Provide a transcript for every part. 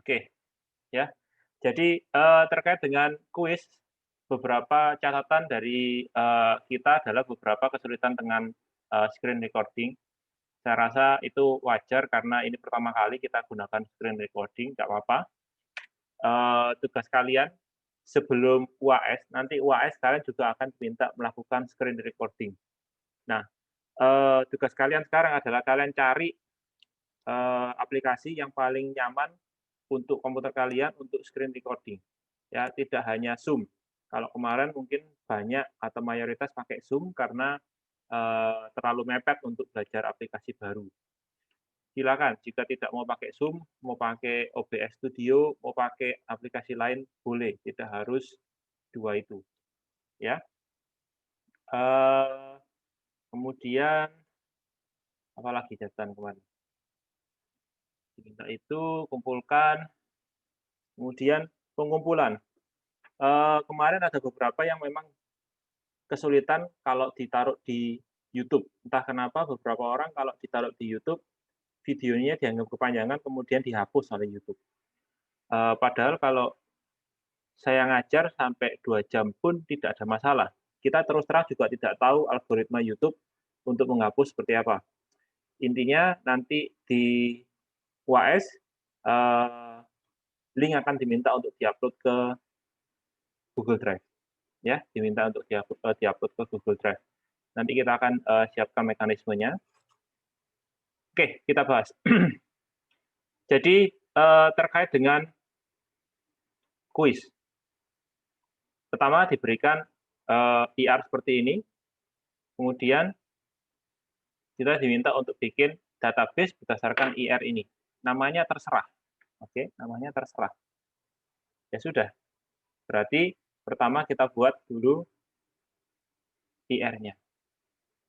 Oke, ya. Jadi, terkait dengan kuis, beberapa catatan dari, kita adalah beberapa kesulitan dengan, screen recording. Saya rasa itu wajar karena ini pertama kali kita gunakan screen recording, nggak apa-apa. Tugas kalian sebelum UAS, nanti UAS kalian juga akan diminta melakukan screen recording. Nah, tugas kalian sekarang adalah kalian cari, aplikasi yang paling nyaman untuk komputer kalian untuk screen recording, ya, tidak hanya Zoom. Kalau kemarin mungkin banyak atau mayoritas pakai Zoom karena, terlalu mepet untuk belajar aplikasi baru. Silakan, jika tidak mau pakai Zoom, mau pakai OBS Studio, mau pakai aplikasi lain, boleh, tidak harus 2 itu, ya. Eee, Kemudian apalagi catatan kemarin? Diminta itu, kumpulkan, kemudian pengumpulan. Kemarin ada beberapa yang memang kesulitan kalau ditaruh di YouTube. Entah kenapa beberapa orang kalau ditaruh di YouTube, videonya dianggap kepanjangan kemudian dihapus oleh YouTube. Padahal kalau saya ngajar sampai 2 jam pun tidak ada masalah. Kita terus terang juga tidak tahu algoritma YouTube untuk menghapus seperti apa. Intinya nanti di UAS, eee, link akan diminta untuk diupload ke Google Drive, ya, diminta untuk diupload ke Google Drive. Nanti kita akan, siapkan mekanismenya. Oke, kita bahas. Jadi, terkait dengan kuis. Pertama diberikan, PR seperti ini, kemudian kita diminta untuk bikin database berdasarkan IR ini. Namanya terserah, oke, namanya terserah. Ya sudah, berarti pertama kita buat dulu IR-nya,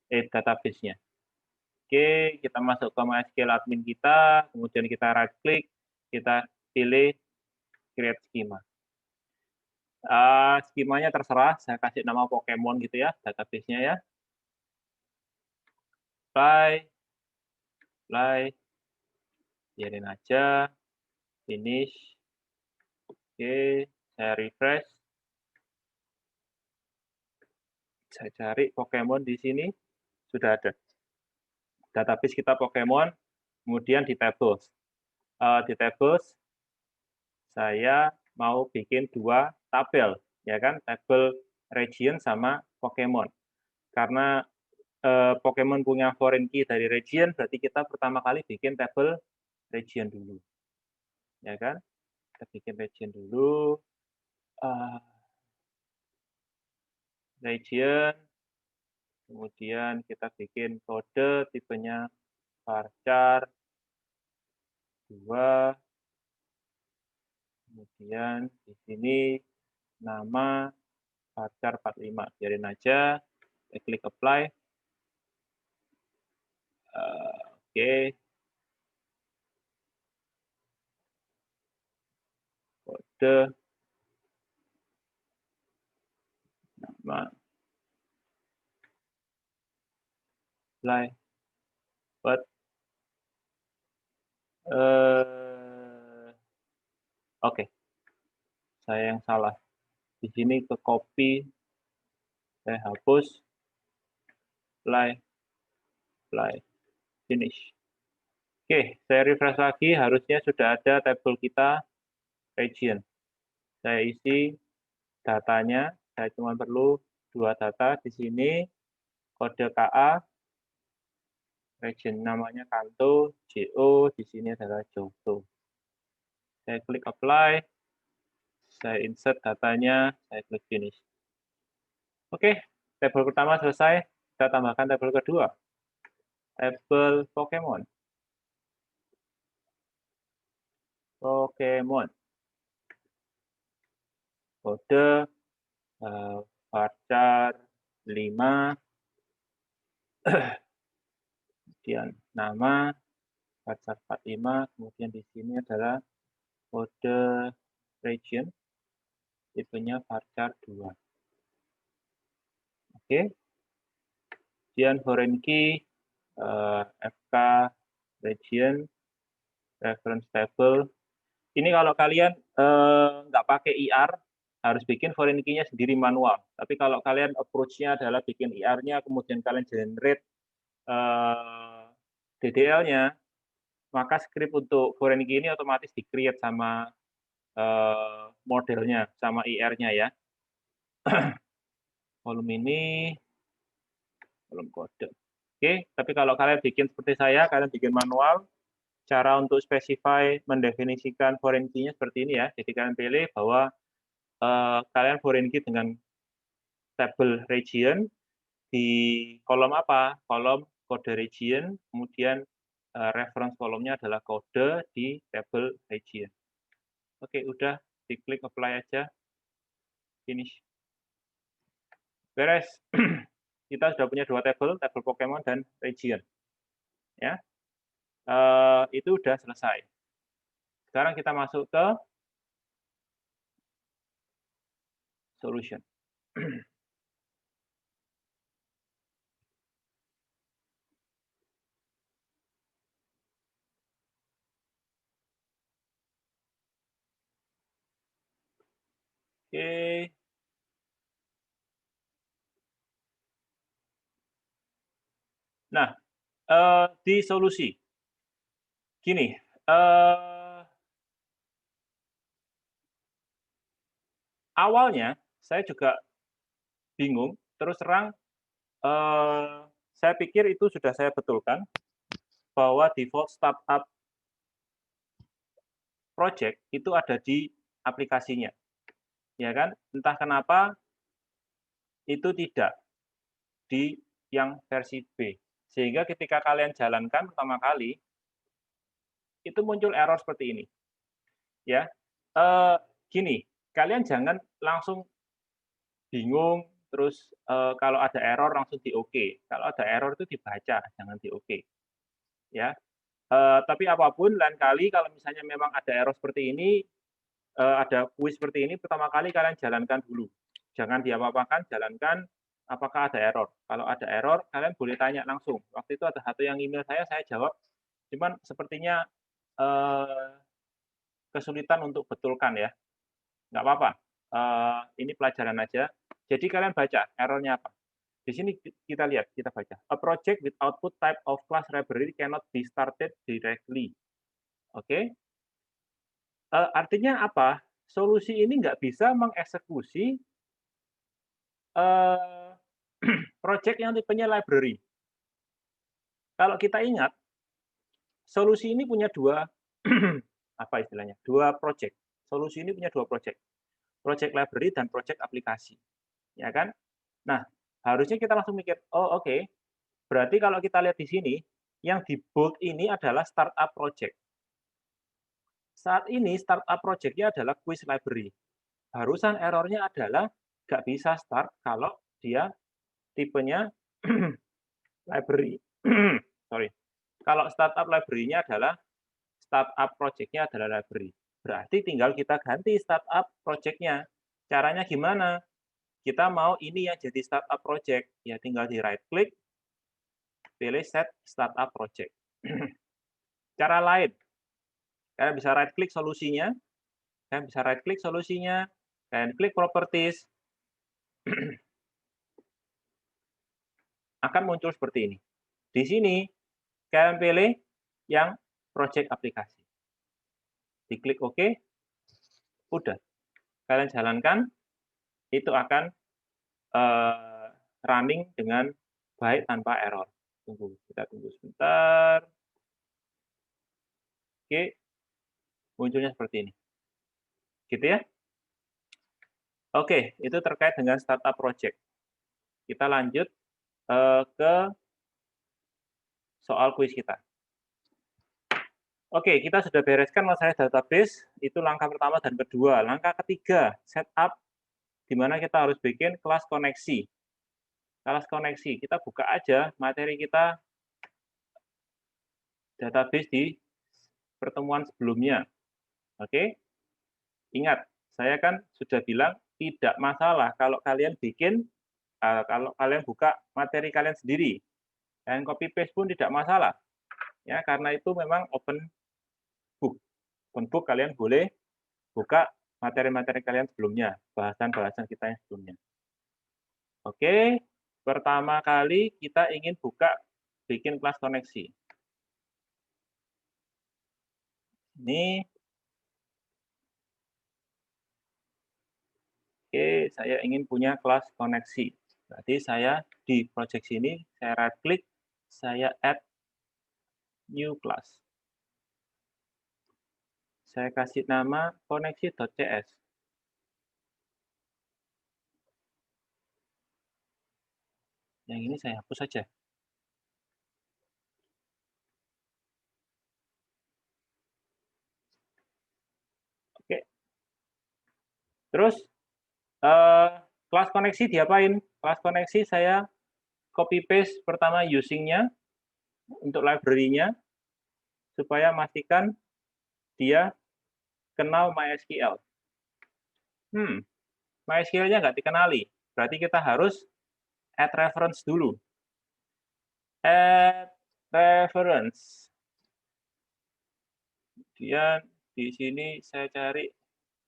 database-nya. Oke, kita masuk ke MySQL admin kita, kemudian kita right click, kita pilih create schema. Skemanya terserah, saya kasih nama Pokemon gitu ya, database-nya ya. Apply, apply, biarin aja, finish. Oke, saya refresh. Saya cari Pokemon di sini, sudah ada. Database kita Pokemon, kemudian di tables. Di tables, saya mau bikin 2 tabel, ya kan, tabel region sama Pokemon. Karena, Pokemon punya foreign key dari region, berarti kita pertama kali bikin tabel region dulu, ya kan. Kita bikin region dulu, eee, region, kemudian kita bikin kode tipenya varchar 2, kemudian di sini nama varchar 45, biarin aja, saya klik apply, oke, kode, nama, apply, buat, oke, saya yang salah. Di sini ke copy, saya hapus, apply, apply, finish. Oke, saya refresh lagi, harusnya sudah ada tabel kita region. Saya isi datanya, saya cuma perlu 2 data di sini, kode KA, region namanya Kanto, JO, di sini adalah Johto. Saya klik apply, saya insert datanya, saya klik finish. Oke, tabel pertama selesai, kita tambahkan tabel kedua, tabel Pokemon. Pokemon. Kode, varchar 5, kemudian nama, varchar 45, kemudian di sini adalah kode region, tipenya varchar 2. Oke, kemudian foreign key, FK region, reference table, Ini kalau kalian nggak pakai IR, harus bikin foreign key-nya sendiri manual. Tapi kalau kalian approach-nya adalah bikin IR-nya, kemudian kalian generate DDL-nya, maka script untuk foreign key ini otomatis di-create sama modelnya, sama IR-nya ya. Volume ini, volume kode. Oke, tapi kalau kalian bikin seperti saya, kalian bikin manual, cara untuk specify, mendefinisikan foreign key-nya seperti ini ya. Jadi kalian pilih bahwa kalian foreign key dengan tabel region di kolom apa? Kolom kode region, kemudian reference kolomnya adalah kode di tabel region. Oke, udah diklik apply aja, finish. Beres. Kita sudah punya dua tabel Pokemon dan region. Ya, itu udah selesai. Sekarang kita masuk ke solution. Oke. Nah, di solusi. Gini, awalnya saya juga bingung, terus terang saya pikir itu sudah saya betulkan, bahwa default startup project itu ada di aplikasinya. Ya kan? Entah kenapa itu tidak di yang versi B. Sehingga ketika kalian jalankan pertama kali, itu muncul error seperti ini. Ya, gini, kalian jangan langsung bingung, terus kalau ada error langsung di oke. Kalau ada error itu dibaca, jangan di oke. Ya, tapi apapun, lain kali kalau misalnya memang ada error seperti ini, ada kuis seperti ini, pertama kali kalian jalankan dulu. Jangan diapa-apakan, jalankan apakah ada error. Kalau ada error, kalian boleh tanya langsung. Waktu itu ada satu yang email saya jawab, cuman sepertinya kesulitan untuk betulkan ya. Nggak apa-apa, ini pelajaran aja. Jadi kalian baca errornya apa. Di sini kita lihat, kita baca. A project with output type of class library cannot be started directly. Oke. Artinya apa? Solusi ini nggak bisa mengeksekusi project yang tipenya library. Kalau kita ingat, solusi ini punya dua apa istilahnya? Dua project. Solusi ini punya dua project. Project library dan project aplikasi. Ya kan? Nah, harusnya kita langsung mikir, oh oke, berarti kalau kita lihat di sini, yang di bold ini adalah startup project. Saat ini startup project-nya adalah quiz library. Barusan errornya adalah nggak bisa start kalau dia tipenya library. Sorry. Kalau startup library-nya adalah startup project-nya adalah library. Berarti tinggal kita ganti startup project-nya. Caranya gimana? Kita mau ini yang jadi startup project. Ya tinggal di right click, pilih set startup project. Cara lain, kalian bisa right click solusinya, kalian klik properties, akan muncul seperti ini. Di sini, kalian pilih yang project aplikasi. Diklik OK, udah. Kalian jalankan, itu akan running dengan baik tanpa error. Kita tunggu sebentar. Oke, munculnya seperti ini. Gitu ya. Oke, itu terkait dengan startup project. Kita lanjut ke soal kuis kita. Oke, kita sudah bereskan masalah database, itu langkah pertama dan kedua. Langkah ketiga, setup, di mana kita harus bikin kelas koneksi. Kelas koneksi, kita buka aja materi kita database di pertemuan sebelumnya. Oke, ingat, saya kan sudah bilang tidak masalah kalau kalian bikin, kalau kalian buka materi kalian sendiri. Kalian copy paste pun tidak masalah. Ya, karena itu memang open book. Untuk kalian boleh buka materi-materi kalian sebelumnya, bahasan-bahasan kita yang sebelumnya. Oke, pertama kali kita ingin bikin kelas koneksi. Ini, oke, saya ingin punya kelas koneksi. Berarti saya di project sini, saya right click, saya add new class. Saya kasih nama koneksi.cs. Yang ini saya hapus saja. Oke. Terus, kelas koneksi diapain? Kelas koneksi saya copy paste pertama using-nya untuk library-nya, supaya pastikan dia kenal MySQL. MySQL-nya nggak dikenali. Berarti kita harus add reference dulu. Add reference. Kemudian di sini saya cari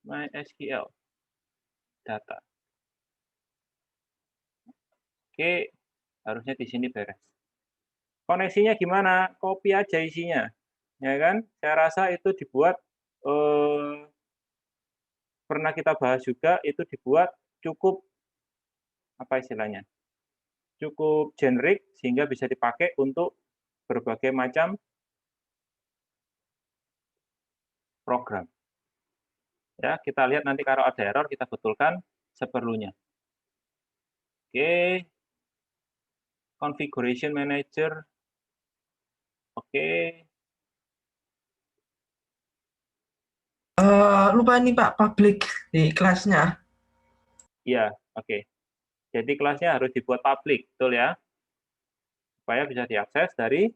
MySQL data. Oke, harusnya di sini beres. Koneksinya gimana? Copy aja isinya, ya kan? Saya rasa itu dibuat pernah kita bahas juga, itu dibuat cukup apa istilahnya? Cukup generik sehingga bisa dipakai untuk berbagai macam program. Ya, kita lihat nanti kalau ada error kita betulkan seperlunya. Oke. Configuration manager. Oke. Lupa nih Pak, public di kelasnya. Iya, oke. Jadi kelasnya harus dibuat public, betul ya? Supaya bisa diakses dari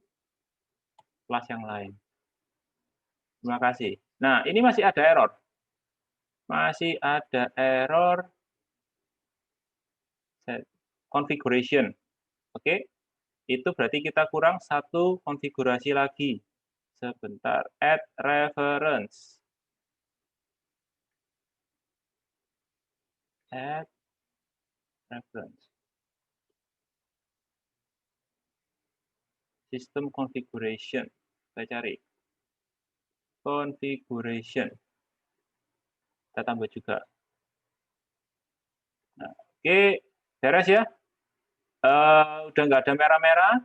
kelas yang lain. Terima kasih. Nah, ini masih ada error. Masih ada error configuration. Oke. Itu berarti kita kurang satu konfigurasi lagi. Sebentar, add reference. Add reference. System configuration. Saya cari. Configuration. Kita tambah juga. Nah, oke, beres ya. Udah nggak ada merah-merah.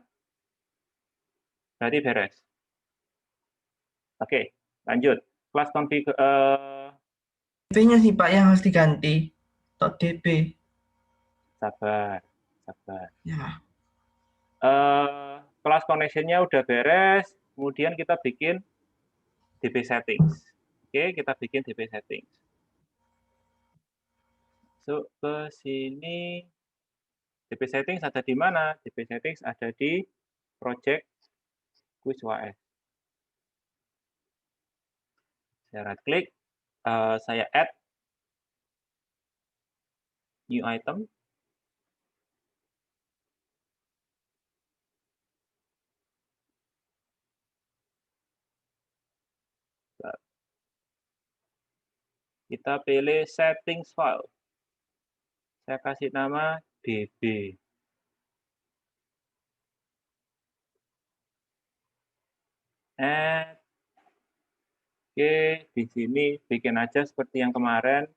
Berarti beres. Oke, lanjut. Kelas config. DP-nya sih Pak yang harus diganti. .dp. Sabar, sabar. Ya. Kelas connection-nya udah beres. Kemudian kita bikin DB settings. Oke, kita bikin DB settings. Masuk ke sini. DB settings ada di mana? DB settings ada di project QuizWS. Saya right click, saya add new item. Kita pilih settings file. Saya kasih nama DB. Add. Oke, di sini bikin aja seperti yang kemarin,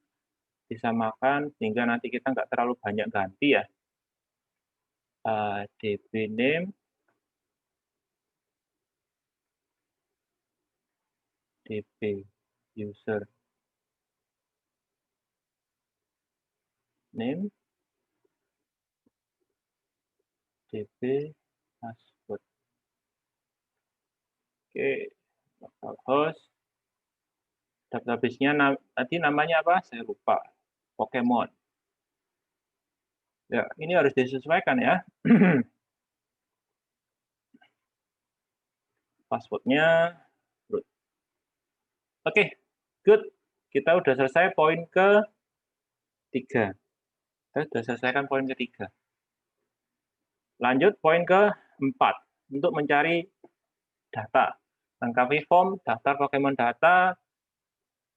disamakan sehingga nanti kita nggak terlalu banyak ganti ya. DB name, DB user name, DB password. Oke, localhost. Database-nya tadi namanya apa? Saya lupa. Pokemon. Ya, ini harus disesuaikan ya. Password-nya root. Oke, good. Kita udah selesai poin ke-3. Kita sudah selesaikan poin ke-3. Lanjut poin ke-4. Untuk mencari data. Lengkapi form, daftar Pokemon data,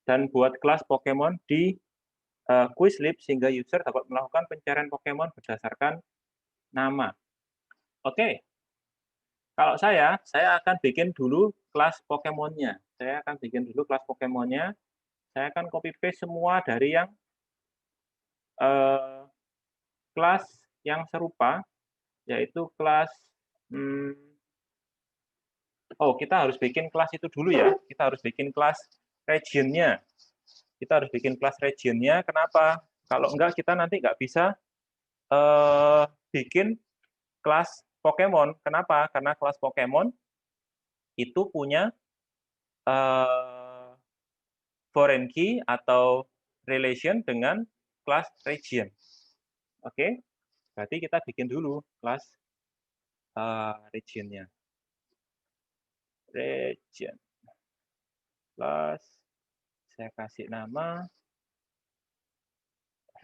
dan buat kelas Pokemon di Quizlib sehingga user dapat melakukan pencarian Pokemon berdasarkan nama. Oke, kalau saya akan bikin dulu kelas Pokemonnya. Saya akan bikin dulu kelas Pokemonnya. Saya akan copy paste semua dari yang kelas yang serupa, yaitu kelas, kita harus bikin kelas itu dulu ya. Kita harus bikin kelas region-nya. Kita harus bikin kelas region-nya. Kenapa? Kalau enggak, kita nanti nggak bisa bikin kelas Pokemon. Kenapa? Karena kelas Pokemon itu punya foreign key atau relation dengan kelas region. Oke, berarti kita bikin dulu kelas region-nya. Region. Kelas, saya kasih nama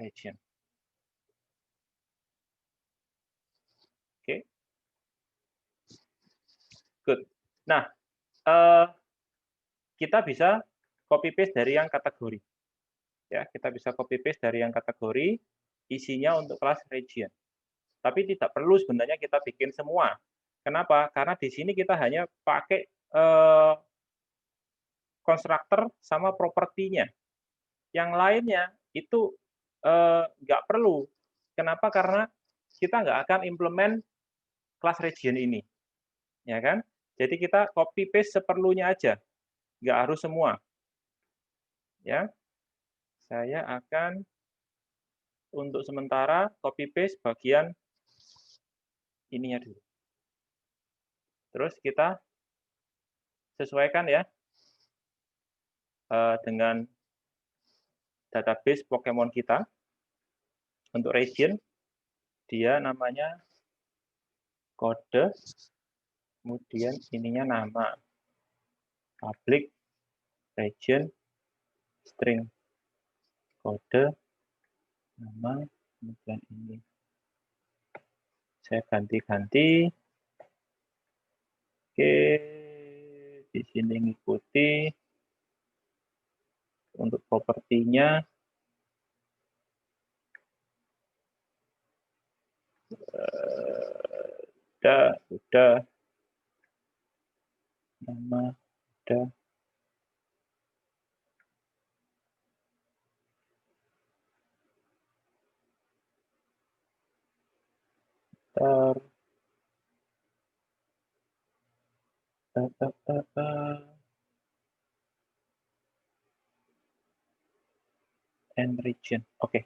region. Oke. Good. Nah, kita bisa copy paste dari yang kategori. Ya, kita bisa copy paste dari yang kategori, isinya untuk kelas region. Tapi tidak perlu sebenarnya kita bikin semua. Kenapa? Karena di sini kita hanya pakai konstruktor sama propertinya. Yang lainnya itu nggak perlu. Kenapa? Karena kita nggak akan implement kelas region ini. Ya kan? Jadi kita copy paste seperlunya aja. Nggak harus semua. Ya. Saya akan untuk sementara copy paste bagian ininya dulu. Terus kita sesuaikan ya dengan database Pokemon kita. Untuk region, dia namanya kode, kemudian ininya nama, public, region, string, kode, nama, kemudian ini. Saya ganti-ganti. Oke, di sini ngikuti. Untuk propertinya, udah, nama, udah. And region. Oke.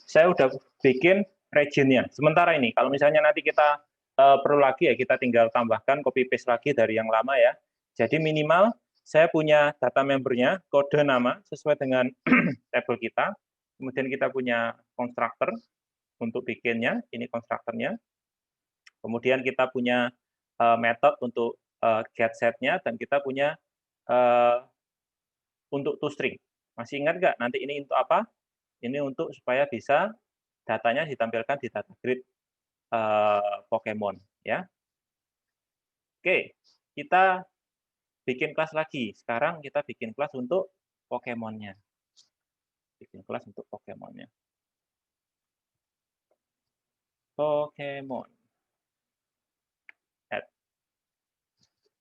Saya udah bikin region-nya. Sementara ini, kalau misalnya nanti kita perlu lagi ya, kita tinggal tambahkan copy paste lagi dari yang lama ya. Jadi minimal saya punya data membernya, kode nama sesuai dengan tabel kita. Kemudian kita punya konstruktor untuk bikinnya, ini konstruktornya. Kemudian kita punya method untuk get set-nya, dan kita punya untuk toString. Masih ingat nggak nanti ini untuk apa? Ini untuk supaya bisa datanya ditampilkan di data grid Pokemon ya. Oke, kita bikin kelas lagi. Sekarang kita bikin kelas untuk Pokemonnya. Bikin kelas untuk Pokemonnya. Pokemon. Add.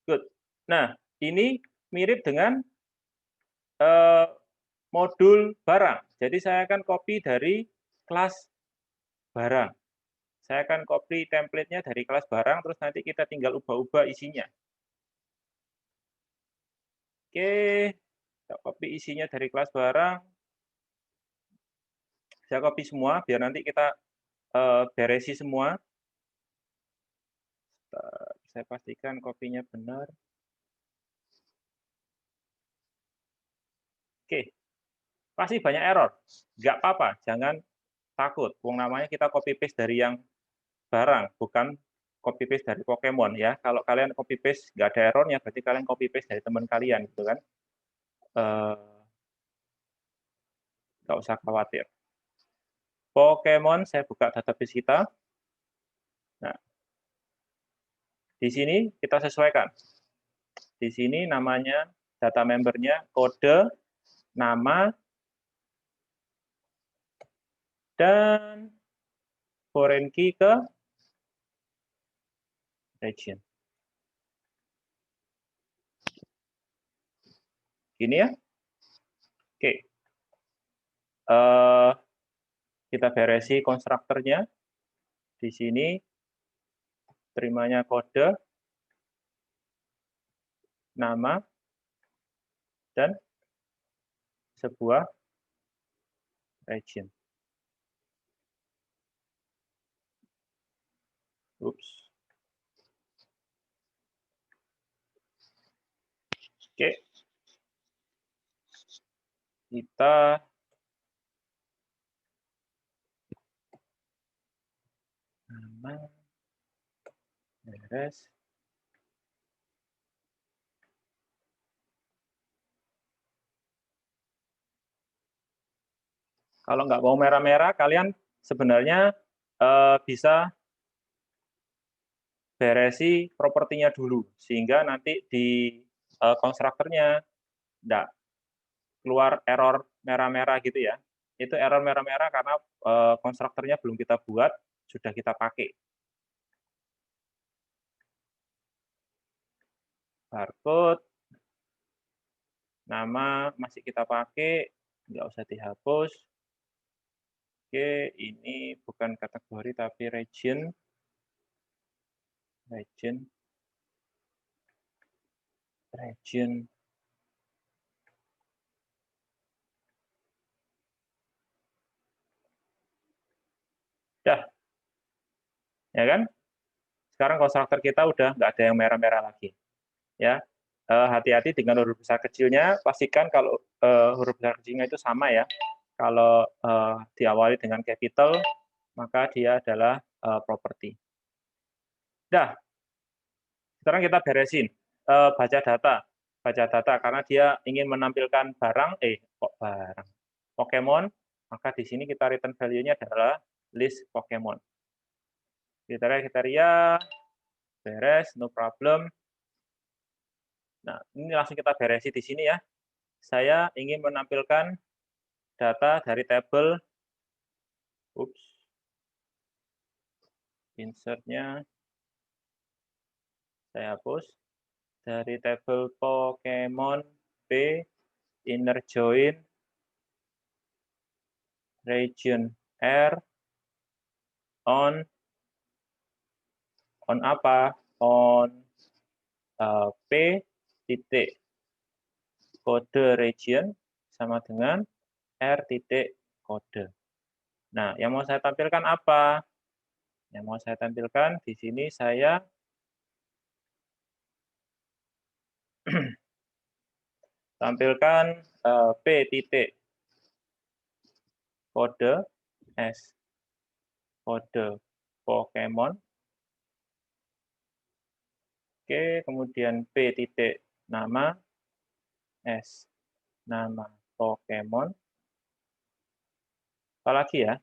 Good. Nah, ini mirip dengan modul barang. Jadi saya akan copy dari kelas barang. Saya akan copy template-nya dari kelas barang, terus nanti kita tinggal ubah-ubah isinya. Oke, kita copy isinya dari kelas barang. Saya copy semua, biar nanti kita beresi semua. Saya pastikan copy-nya benar. Oke, pasti banyak error. Nggak apa-apa, jangan takut. Wong namanya kita copy paste dari yang barang, bukan copy paste dari Pokemon ya. Kalau kalian copy paste nggak ada errornya, berarti kalian copy paste dari teman kalian gitu kan. nggak usah khawatir. Pokemon, saya buka database kita. Nah, di sini kita sesuaikan. Di sini namanya, data membernya, kode, nama, dan foreign key ke region. Gini ya. Oke. Kita beresi konstruktornya. Di sini terimanya kode, nama, dan sebuah region. Oops. Oke. Kita nama beres. Kalau nggak mau merah-merah, kalian sebenarnya bisa beresi propertinya dulu, sehingga nanti di konstruktornya nggak keluar error merah-merah gitu ya. Itu error merah-merah karena konstruktornya belum kita buat, sudah kita pakai. Barcode, nama masih kita pakai, nggak usah dihapus. Oke, ini bukan kategori tapi region. Dah, ya kan? Sekarang konstruktor kita udah nggak ada yang merah-merah lagi. Ya, hati-hati dengan huruf besar kecilnya. Pastikan kalau huruf besar kecilnya itu sama ya. Kalau diawali dengan capital, maka dia adalah properti. Dah, sekarang kita beresin baca data karena dia ingin menampilkan barang, Pokemon, maka di sini kita return value-nya adalah list Pokemon. Kriteria, beres, no problem. Nah, ini langsung kita beresi di sini ya. Saya ingin menampilkan data dari tabel, insert-nya saya hapus, dari tabel Pokemon P, inner join, region R, on apa? On P titik kode region sama dengan R titik kode. Nah, yang mau saya tampilkan apa? Yang mau saya tampilkan di sini saya tampilkan P titik kode S kode Pokemon. Oke, kemudian P titik nama S nama Pokemon. Apalagi ya?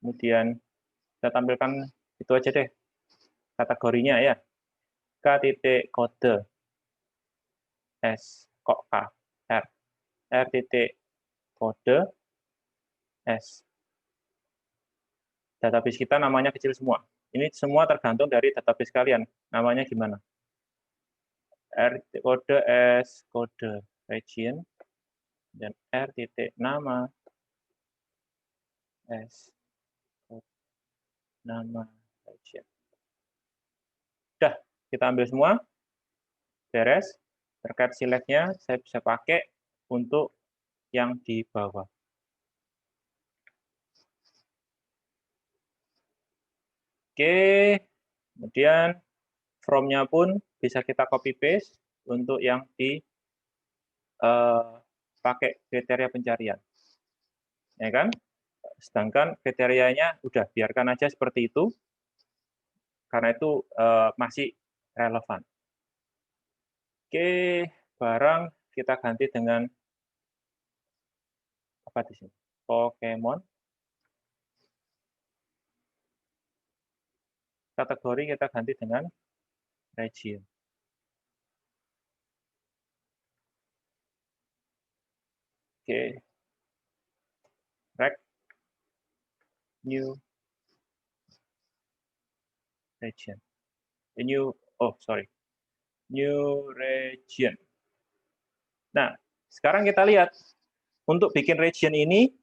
Kemudian kita tampilkan itu aja deh kategorinya ya. K titik kode S kok K R R titik kode S. Database kita namanya kecil semua. Ini semua tergantung dari database kalian. Namanya gimana? R titik kode S kode region dan R titik nama S nama region. Udah, kita ambil semua. Beres. Terkait select-nya saya bisa pakai untuk yang di bawah. Oke, kemudian from-nya pun bisa kita copy paste untuk yang di pakai kriteria pencarian. Ya kan? Sedangkan kriterianya udah biarkan aja seperti itu karena itu masih relevan. Oke, barang kita ganti dengan apa di sini? Pokemon. Kategori kita ganti dengan region. Oke. Rec new region. New region. Nah, sekarang kita lihat untuk bikin region ini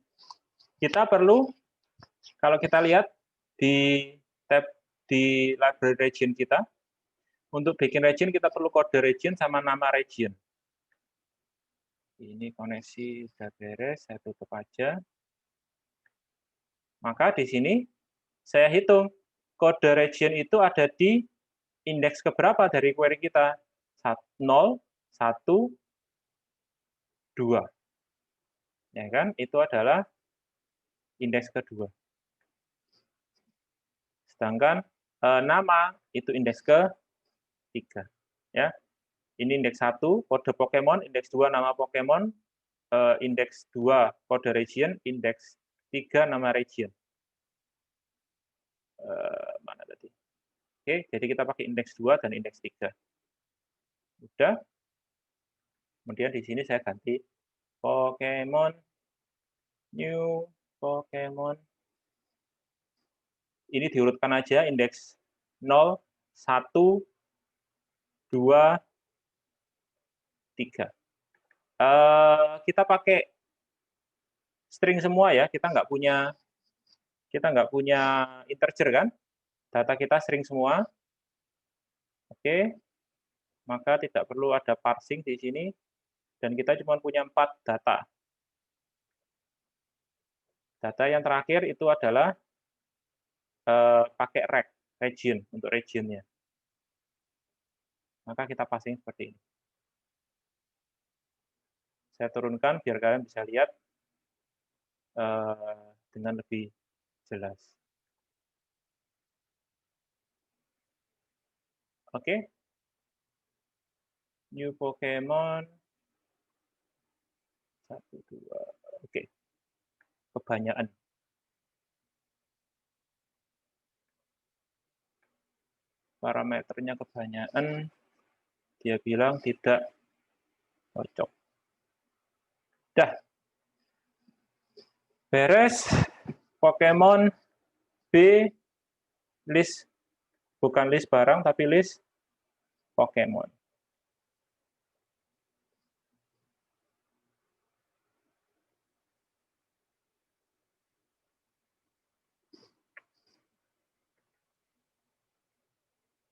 kita perlu, kalau kita lihat di tab di library region kita, untuk bikin region kita perlu kode region sama nama region. Ini koneksi sudah beres, saya tutup aja. Maka di sini saya hitung kode region itu ada di indeks keberapa dari query kita? 0, 1, 2. Ya kan? Itu adalah indeks kedua. Sedangkan nama itu indeks ketiga. Ya. Ini indeks 1 kode Pokemon, indeks 2 nama Pokemon, indeks 2 kode region, indeks 3 nama region. Mana tadi? Oke, jadi kita pakai indeks 2 dan indeks 3. Udah. Kemudian di sini saya ganti Pokemon, new Pokemon. Ini diurutkan aja indeks 0, 1, 2, 3. Kita pakai string semua ya, kita nggak punya integer kan? Data kita string semua. Oke, maka tidak perlu ada parsing di sini, dan kita cuma punya 4 data. Data yang terakhir itu adalah pakai region untuk regionnya. Maka kita passing seperti ini. Saya turunkan biar kalian bisa lihat dengan lebih jelas. Oke. New Pokemon. 1, 2. Oke. Kebanyakan. Parameternya kebanyakan. Dia bilang tidak cocok. Dah. Beres. Pokemon B list, bukan list barang tapi list Pokemon.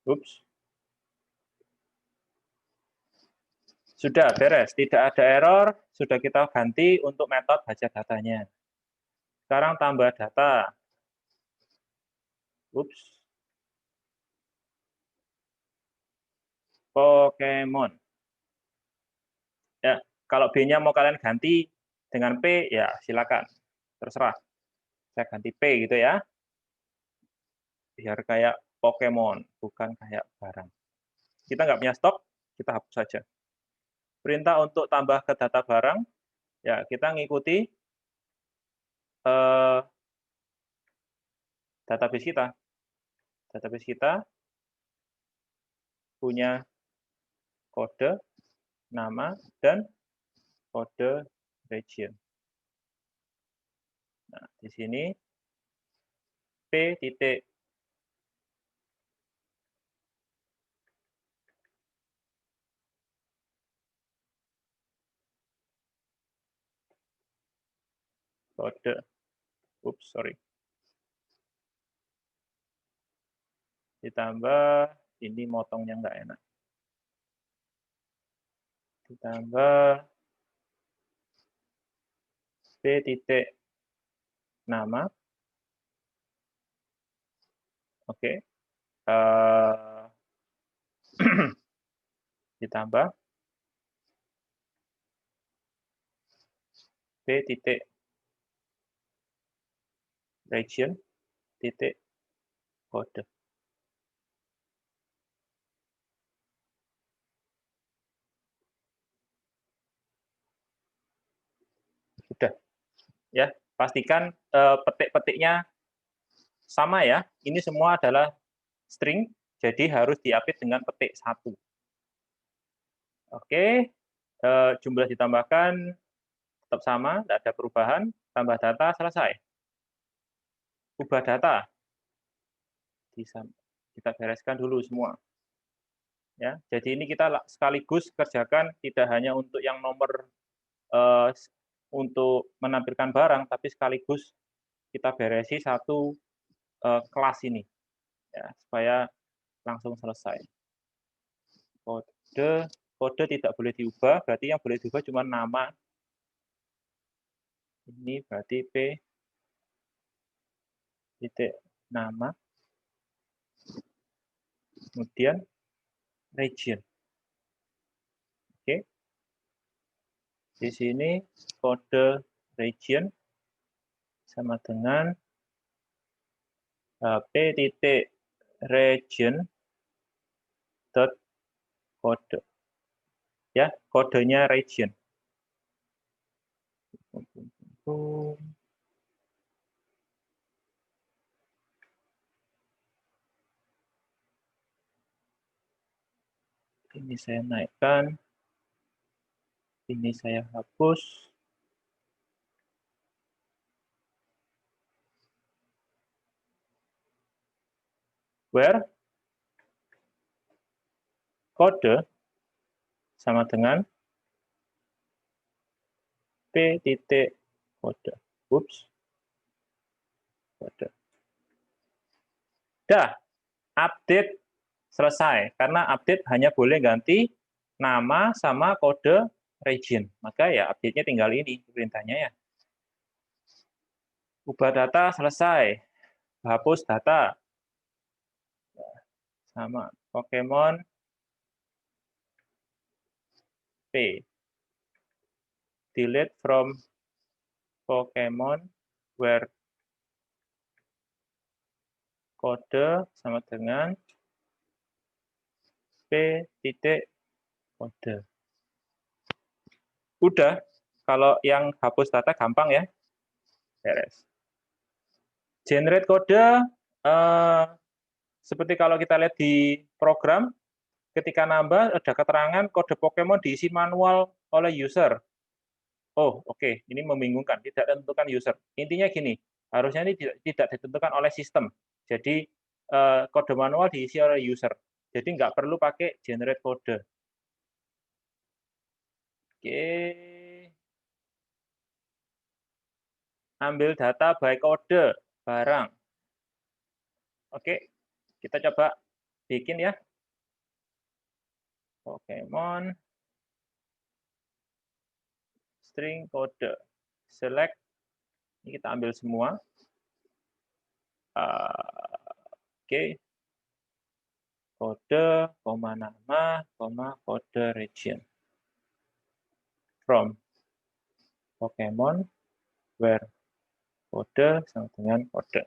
Ups. Sudah beres, tidak ada error, sudah kita ganti untuk metode baca datanya. Sekarang tambah data. Ups. Pokemon. Ya, kalau B-nya mau kalian ganti dengan P, ya silakan. Terserah. Saya ganti P gitu ya. Biar kayak Pokemon, bukan kayak barang. Kita nggak punya stok, kita hapus saja. Perintah untuk tambah ke data barang, ya kita ngikuti database kita. Database kita punya kode, nama, dan kode region. Nah, di sini P titik kode, oops, sorry. Ditambah, ini motongnya nggak enak. Ditambah P titik nama. Oke. Ditambah P titik region titik kode. Sudah. Ya, pastikan petik-petiknya sama ya. Ini semua adalah string, jadi harus diapit dengan petik 1. Oke, jumlah ditambahkan tetap sama, tidak ada perubahan. Tambah data, selesai. Ubah data, kita bereskan dulu semua. Ya, jadi ini kita sekaligus kerjakan tidak hanya untuk yang nomor untuk menampilkan barang, tapi sekaligus kita beresi satu kelas ini, ya, supaya langsung selesai. Kode tidak boleh diubah, berarti yang boleh diubah cuma nama. Ini berarti P titik nama, kemudian region. Oke, di sini kode region sama dengan P titik region dot kode, ya, kodenya region. Ini saya naikkan, ini saya hapus. Where kode sama dengan P titik kode. Oops. Kode. Dah, update selesai. Karena update hanya boleh ganti nama sama kode region. Maka ya update-nya tinggal ini perintahnya ya. Ubah data selesai. Hapus data. Sama Pokemon P. Delete from Pokemon where kode sama dengan P titik kode. Udah, kalau yang hapus data gampang ya. Beres. Generate kode, seperti kalau kita lihat di program, ketika nambah ada keterangan kode Pokemon diisi manual oleh user. Oh, oke, ini membingungkan, tidak ditentukan user. Intinya gini, harusnya ini tidak ditentukan oleh sistem. Jadi kode manual diisi oleh user. Jadi nggak perlu pakai generate kode. Oke. Ambil data by kode barang. Oke, kita coba bikin ya. Pokemon string kode. Select, ini kita ambil semua. Oke. Kode, koma nama, koma kode region. From Pokemon where kode sama dengan kode.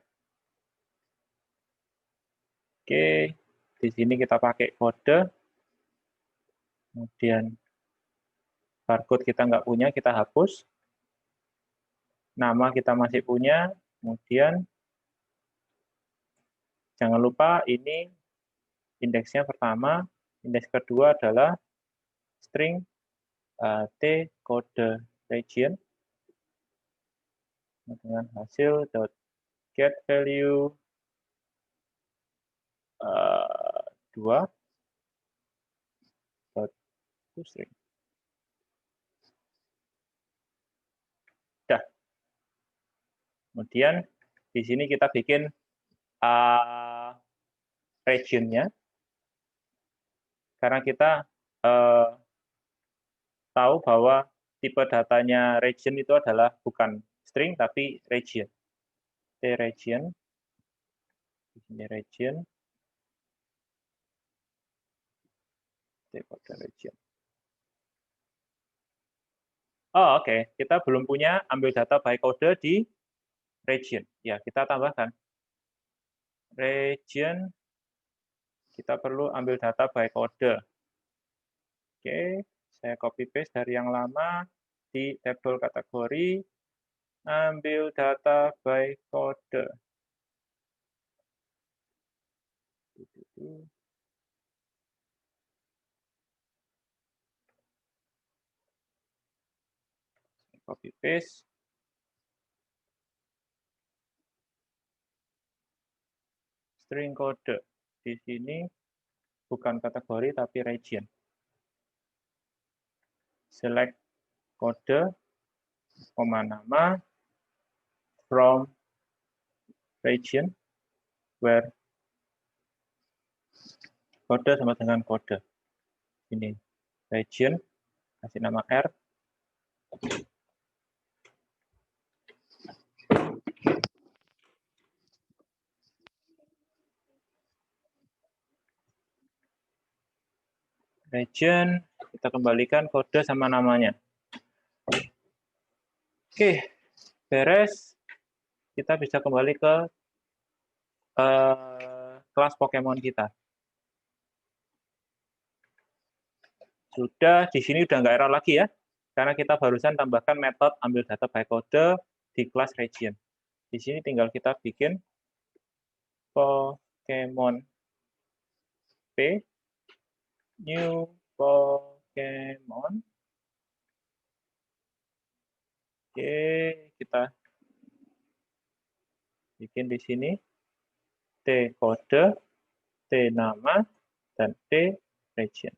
Oke, di sini kita pakai kode. Kemudian barcode kita nggak punya, kita hapus. Nama kita masih punya. Kemudian jangan lupa ini indeksnya pertama, indeks kedua adalah string T kode region dengan hasil get value 2 string. Dah. Kemudian di sini kita bikin region-nya, karena kita tahu bahwa tipe datanya region itu adalah bukan string tapi region. T region, di sini region, T kode region. Oh, oke. Kita belum punya ambil data by kode di region. Ya, kita tambahkan. Region, kita perlu ambil data by kode. Oke, saya copy paste dari yang lama, di tabel kategori, ambil data by kode. Copy paste. String kode. Di sini bukan kategori tapi region. Select kode, koma nama, from region, where kode sama dengan kode. Ini region, kasih nama R. Region, kita kembalikan kode sama namanya. Oke, beres. Kita bisa kembali ke kelas Pokemon kita. Sudah, di sini udah nggak error lagi ya, karena kita barusan tambahkan metode ambil data by kode di kelas region. Di sini tinggal kita bikin Pokemon P, new Pokemon. Oke, kita bikin di sini T kode, T nama, dan T region.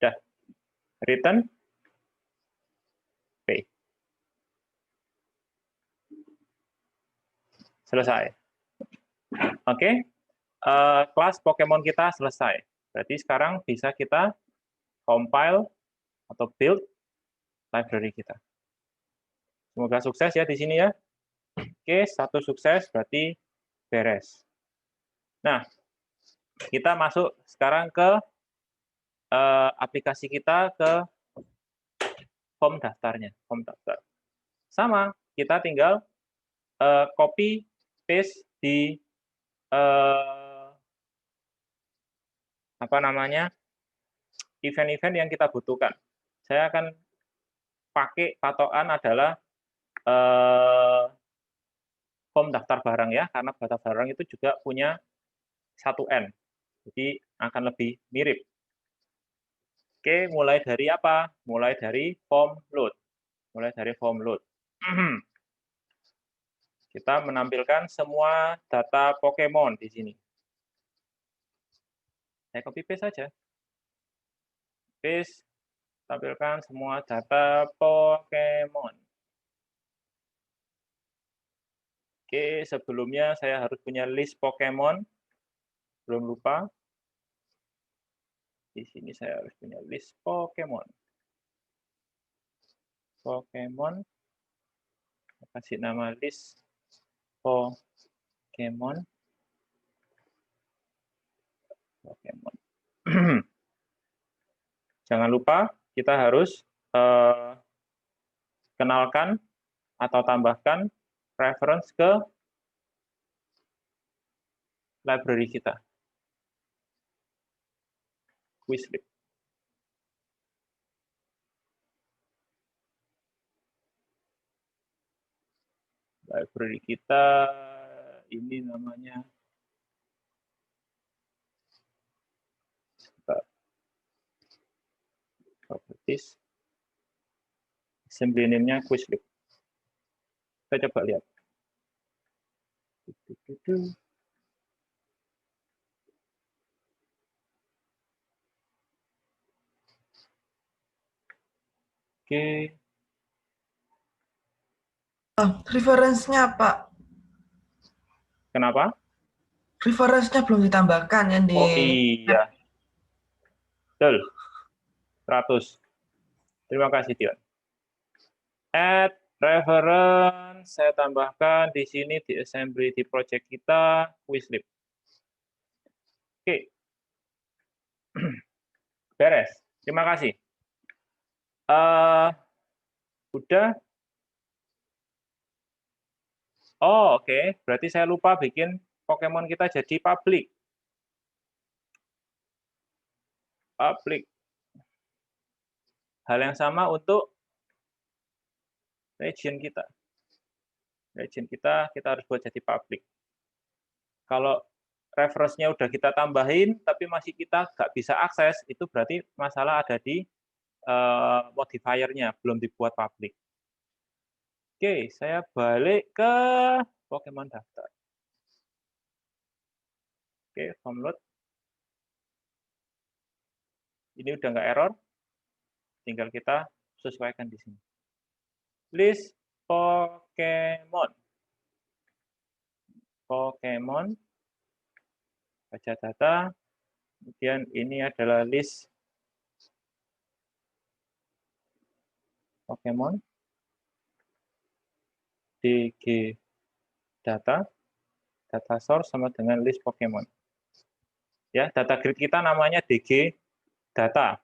Udah, return P. Selesai. Oke, kelas Pokemon kita selesai. Berarti sekarang bisa kita compile atau build library kita. Semoga sukses ya di sini ya. Oke, satu sukses berarti beres. Nah, kita masuk sekarang ke aplikasi kita, ke home daftarnya, home daftar. Sama, kita tinggal copy paste di event-event yang kita butuhkan. Saya akan pakai patokan adalah home daftar barang ya, karena daftar barang itu juga punya 1N. Jadi akan lebih mirip. Oke, mulai dari apa? Mulai dari form load. Mulai dari form load. Kita menampilkan semua data Pokemon di sini. Saya copy paste saja. Paste, tampilkan semua data Pokemon. Oke, sebelumnya saya harus punya list Pokemon. Belum lupa. Di sini saya harus punya list Pokemon. Pokemon. Kasih nama list Pokemon. Pokemon. Jangan lupa kita harus kenalkan atau tambahkan reference ke library kita. Quizlet. Library kita ini namanya properties. Assembly name-nya Quizlet. Kita coba lihat. Oke. Reference-nya, Pak. Kenapa? Reference-nya belum ditambahkan yang di... Oh iya. Betul. 100. Terima kasih, Dion. Add reference, saya tambahkan di sini di assembly di project kita, Quizlet. Oke. Beres. Terima kasih. Udah. Oh, oke. Berarti saya lupa bikin Pokemon kita jadi public. Public. Hal yang sama untuk region kita. Region kita harus buat jadi public. Kalau reference-nya udah kita tambahin, tapi masih kita nggak bisa akses, itu berarti masalah ada di modifier-nya, belum dibuat public. Oke, saya balik ke Pokemon daftar. Oke, form load. Ini udah nggak error, tinggal kita sesuaikan di sini. List Pokemon. Pokemon, baca data, kemudian ini adalah list Pokemon, DG data, data source sama dengan list Pokemon. Ya, data grid kita namanya DG data.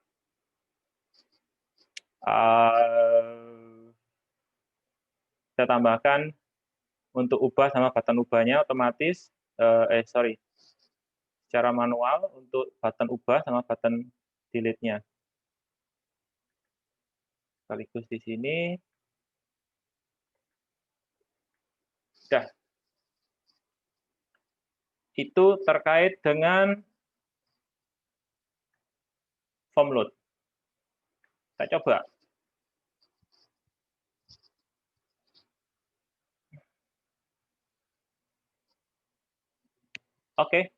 Saya tambahkan untuk ubah sama button ubahnya otomatis, secara manual untuk button ubah sama button delete-nya. Sekaligus di sini. Sudah. Itu terkait dengan form load. Kita coba. Oke,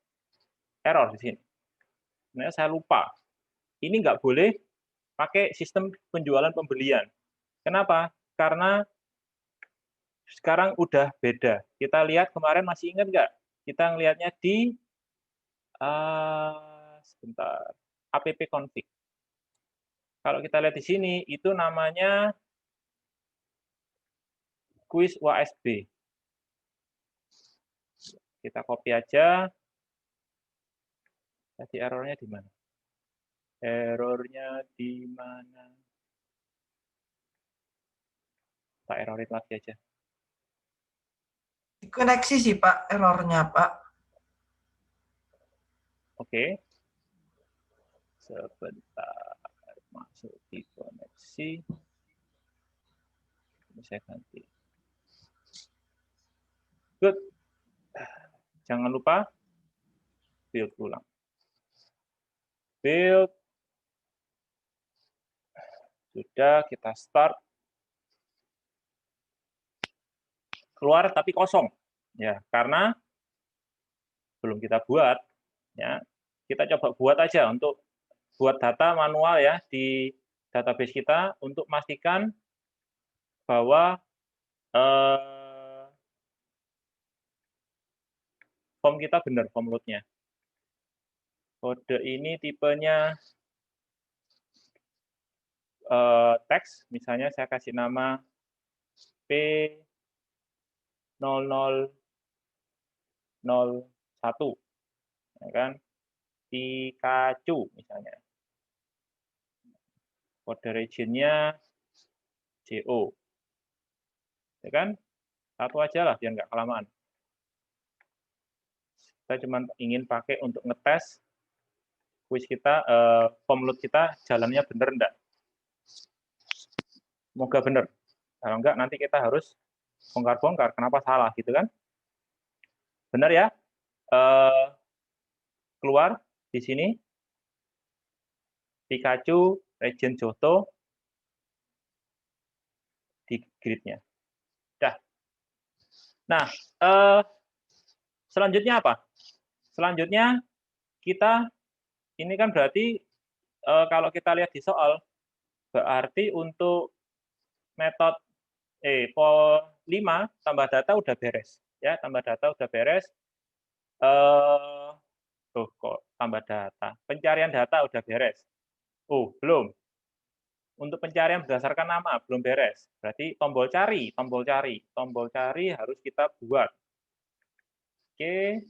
error di sini. Sebenarnya saya lupa. Ini nggak boleh pakai sistem penjualan pembelian. Kenapa? Karena sekarang udah beda. Kita lihat kemarin masih ingat nggak? Kita ngelihatnya di sebentar, app config. Kalau kita lihat di sini, itu namanya quiz WASB. Kita copy aja. Tadi errornya di mana? Errornya di mana? Kita errorin lagi aja. Koneksi sih Pak, errornya Pak. Oke. Sebentar, masuk di koneksi. Ini saya ganti. Good. Jangan lupa build ulang. Build. Sudah, kita start. Keluar tapi kosong. Ya, karena belum kita buat. Ya, kita coba buat aja untuk buat data manual ya di database kita untuk memastikan bahwa form kita benar, form load-nya. Kode ini tipenya teks, misalnya saya kasih nama P0001, ya kan? Pikachu misalnya. Kode region-nya JO. Ya kan? Satu aja lah biar nggak kelamaan. Kita cuma ingin pakai untuk ngetes quiz kita, form load kita jalannya bener enggak. Semoga bener. Kalau enggak nanti kita harus bongkar-bongkar kenapa salah gitu kan. Benar ya? Keluar di sini. Pikachu, region Johto di grid-nya. Dah. Nah, selanjutnya apa? Selanjutnya kita ini kan berarti kalau kita lihat di soal berarti untuk metode pol 5 tambah data udah beres ya, tambah data udah beres. Kok tambah data. Pencarian data udah beres. Oh, belum. Untuk pencarian berdasarkan nama belum beres. Berarti tombol cari harus kita buat. Oke.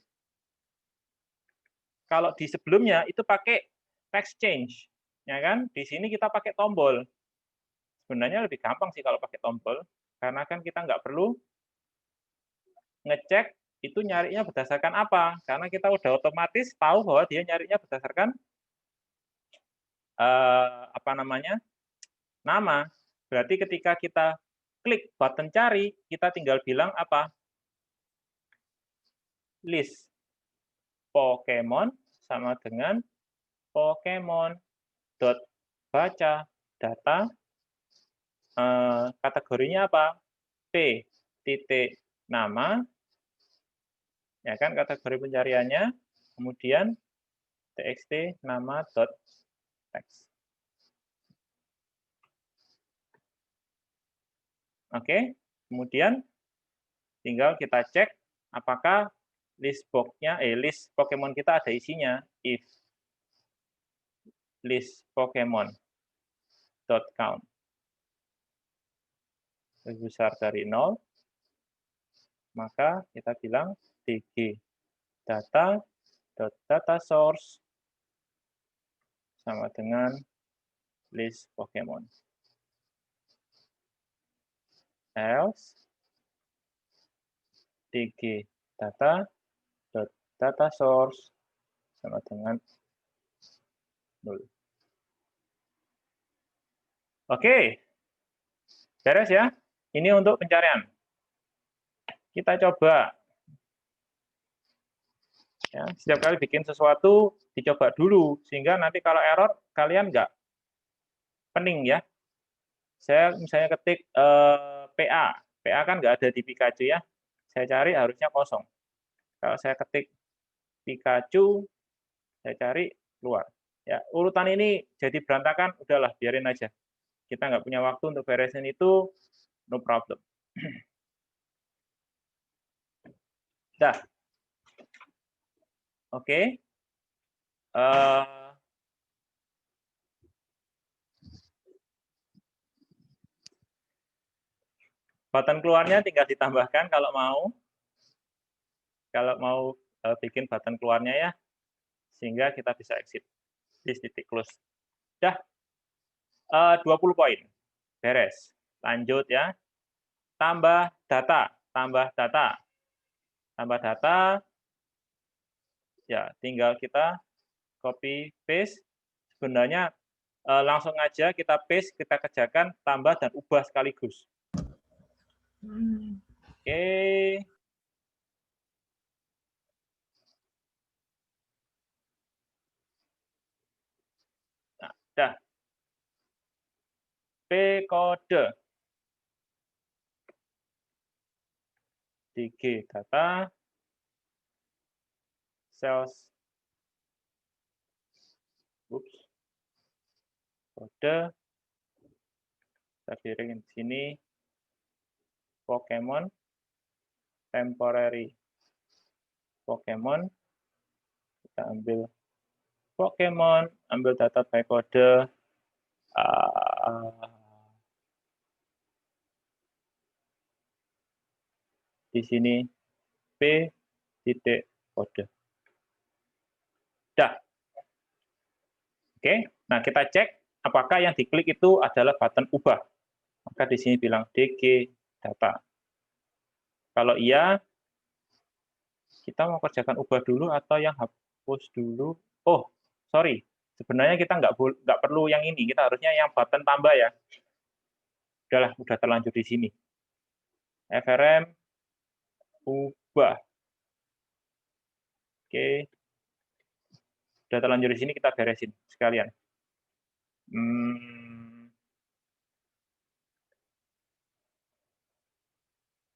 Kalau di sebelumnya itu pakai text change, ya kan? Di sini kita pakai tombol. Sebenarnya lebih gampang sih kalau pakai tombol, karena kan kita nggak perlu ngecek itu nyarinya berdasarkan apa, karena kita udah otomatis tahu bahwa dia nyarinya berdasarkan apa namanya nama. Berarti ketika kita klik button cari, kita tinggal bilang apa? List Pokemon sama dengan Pokemon dot baca data, kategorinya apa? P titik nama, ya kan kategori pencariannya, kemudian txt nama dot text. Oke, kemudian tinggal kita cek apakah list box-nya, list Pokemon kita ada isinya. If list Pokemon dot count lebih besar dari 0, maka kita bilang dg data dot data source sama dengan list Pokemon. Else dg data dot data source sama dengan 0. Oke, beres ya. Ini untuk pencarian. Kita coba. Ya, setiap kali bikin sesuatu, dicoba dulu. Sehingga nanti kalau error, kalian nggak pening ya. Saya misalnya ketik PA. PA kan nggak ada di Pikachu ya. Saya cari harusnya kosong. Kalau saya ketik Pikachu, saya cari keluar. Ya, urutan ini jadi berantakan, udahlah, biarin aja. Kita nggak punya waktu untuk beresin itu, no problem. Dah. Oke. Button keluarnya tinggal ditambahkan kalau mau. Kalau mau bikin button keluarnya ya, sehingga kita bisa exit. This titik close. Dah. 20 poin. Beres. Lanjut ya. Tambah data. Tambah data. Tambah data. Ya, tinggal kita copy paste. Sebenarnya langsung aja kita paste, kita kerjakan tambah dan ubah sekaligus. Oke. Nah, dah. P kode. DG data. Cells. Oops. Kode. Kita piringin di sini. Pokemon. Temporary. Pokemon. Kita ambil Pokemon. Ambil data by kode. Di sini P titik kode. Dah. Oke, nah kita cek apakah yang diklik itu adalah button ubah. Maka di sini bilang DG data. Kalau iya, kita mau kerjakan ubah dulu atau yang hapus dulu. Oh, sorry. Sebenarnya kita nggak perlu yang ini. Kita harusnya yang button tambah ya. Udahlah, udah terlanjur di sini. FRM ubah. Oke. Udah terlanjur di sini, kita beresin sekalian.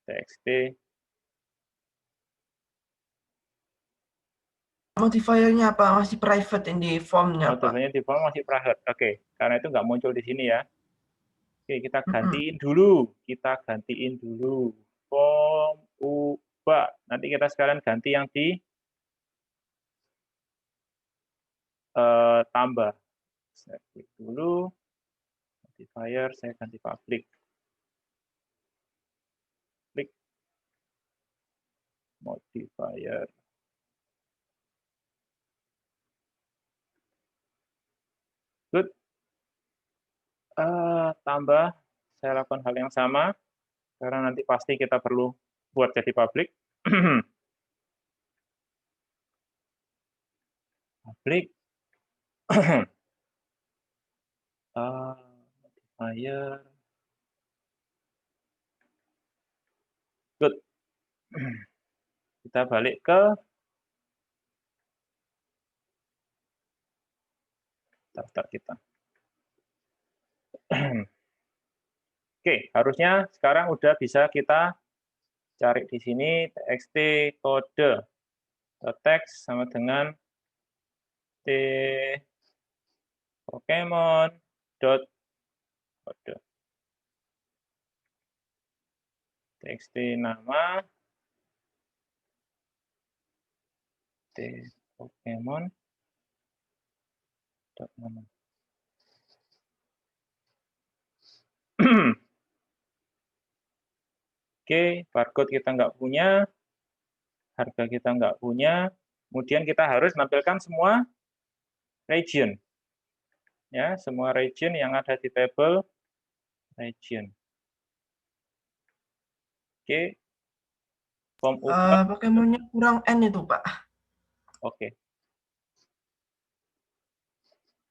TXT. Modifiernya apa? Masih private di formnya, Pak? Modifiernya di form masih private. Oke, karena itu nggak muncul di sini ya. Oke, kita gantiin dulu. Kita gantiin dulu. Form ubah. Nanti kita sekalian ganti yang di tambah. Saya klik dulu. Modifier, saya ganti public. Klik. Modifier. Good. Tambah. Saya lakukan hal yang sama. Karena nanti pasti kita perlu buat jadi public. Public. Higher. Good. Kita balik ke daftar kita. Oke, harusnya sekarang udah bisa kita cari di sini txt kode teks sama dengan t Pokemon dot kode txt nama t Pokemon dot nama. Oke, barcode kita nggak punya, harga kita nggak punya, kemudian kita harus nampilkan semua region. Ya, semua region yang ada di tabel region. Oke, form ubah. Pokemonnya kurang N itu, Pak. Oke.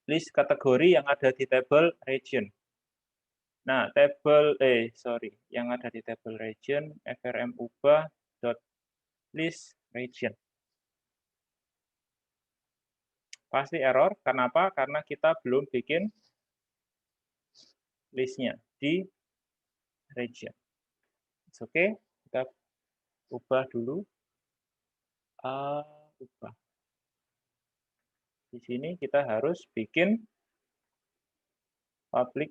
List kategori yang ada di tabel region. Nah, yang ada di tabel region, frm ubah dot list region. Pasti error, kenapa? Karena kita belum bikin listnya di region. Oke, kita ubah dulu. Ubah. Di sini kita harus bikin public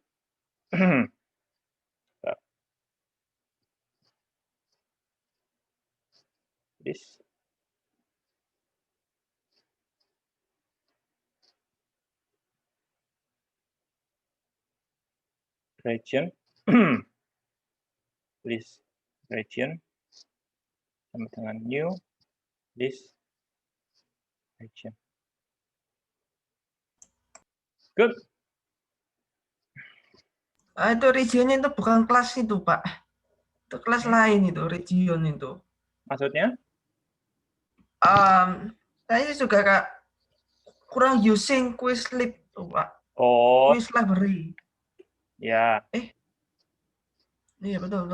list region list region sama dengan new list region. Good. Itu regionnya itu bukan kelas itu, Pak. Itu kelas lain itu, region itu. Maksudnya? Saya juga Kak, kurang using Quizlib tuh, Pak. Oh, Quiz library. ya. Iya betul.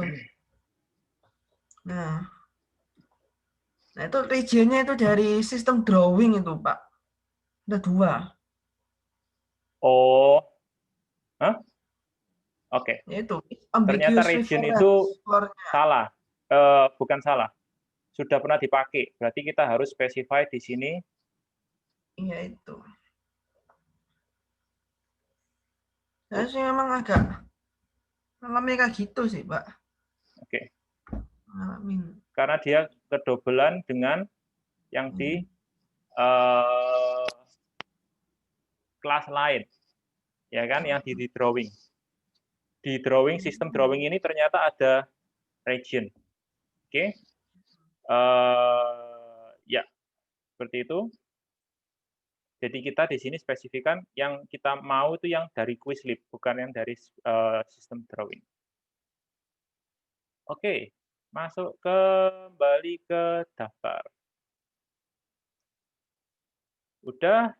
Nah itu regionnya itu dari sistem drawing itu, Pak. Ada 2. Oh, hah? Oke. Itu Ternyata ambiguous region reference itu score-nya. salah. Bukan salah. Sudah pernah dipakai. Berarti kita harus specify di sini. Iya itu. Saya sih memang agak ngalamin kayak gitu sih, Pak. Oke. Ngalamin. Karena dia kedobelan dengan yang di kelas lain. Ya kan, yang di drawing. Di drawing, sistem drawing ini ternyata ada region. Oke. Ya, seperti itu. Jadi kita di sini spesifikan yang kita mau itu yang dari Quizlib, bukan yang dari sistem drawing. Oke, masuk kembali ke daftar. Udah,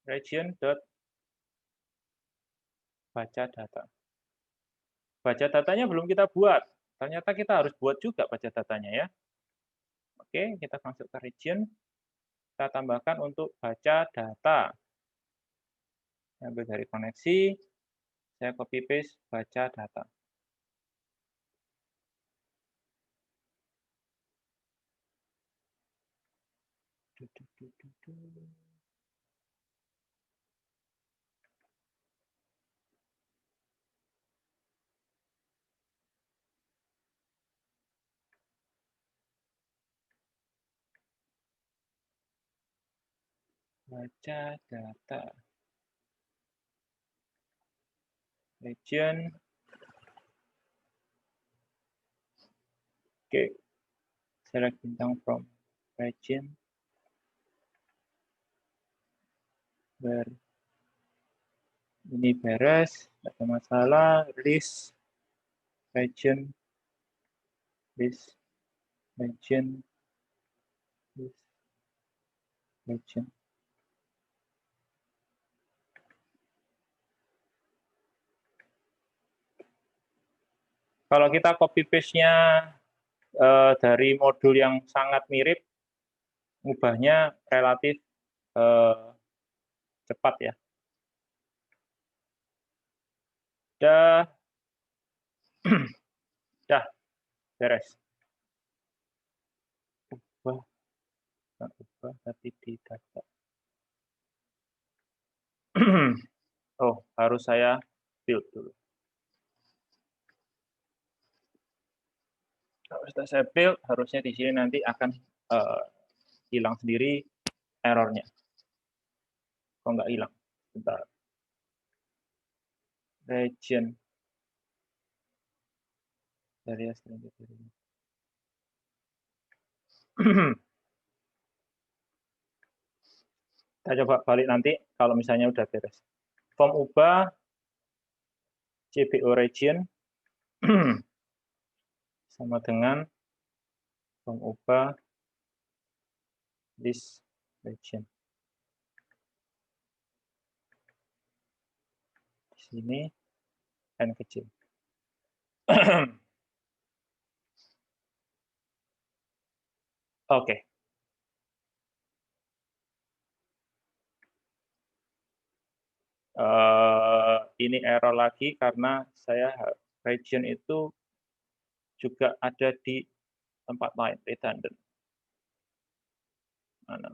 region baca data. Baca datanya belum kita buat. Ternyata kita harus buat juga baca datanya ya. Oke, kita masuk ke region. Kita tambahkan untuk baca data. Ambil dari koneksi, saya copy paste baca data. Baca data. Region. Oke. Select bintang from region. Ini beres, tidak ada masalah. List region. List region. List region. Kalau kita copy paste-nya dari modul yang sangat mirip, ngubahnya relatif cepat ya. Dah beres. Ubah tapi di data. Oh, harus saya build dulu. Kalau sudah saya build, harusnya di sini nanti akan hilang sendiri errornya. Kok nggak hilang? Bentar. Region. Dari kita coba balik nanti kalau misalnya udah beres. Form ubah CBO region sama dengan form ubah list region. Di sini n kecil. Oke. Ini error lagi karena saya region itu juga ada di tempat lain, redundant. Mana.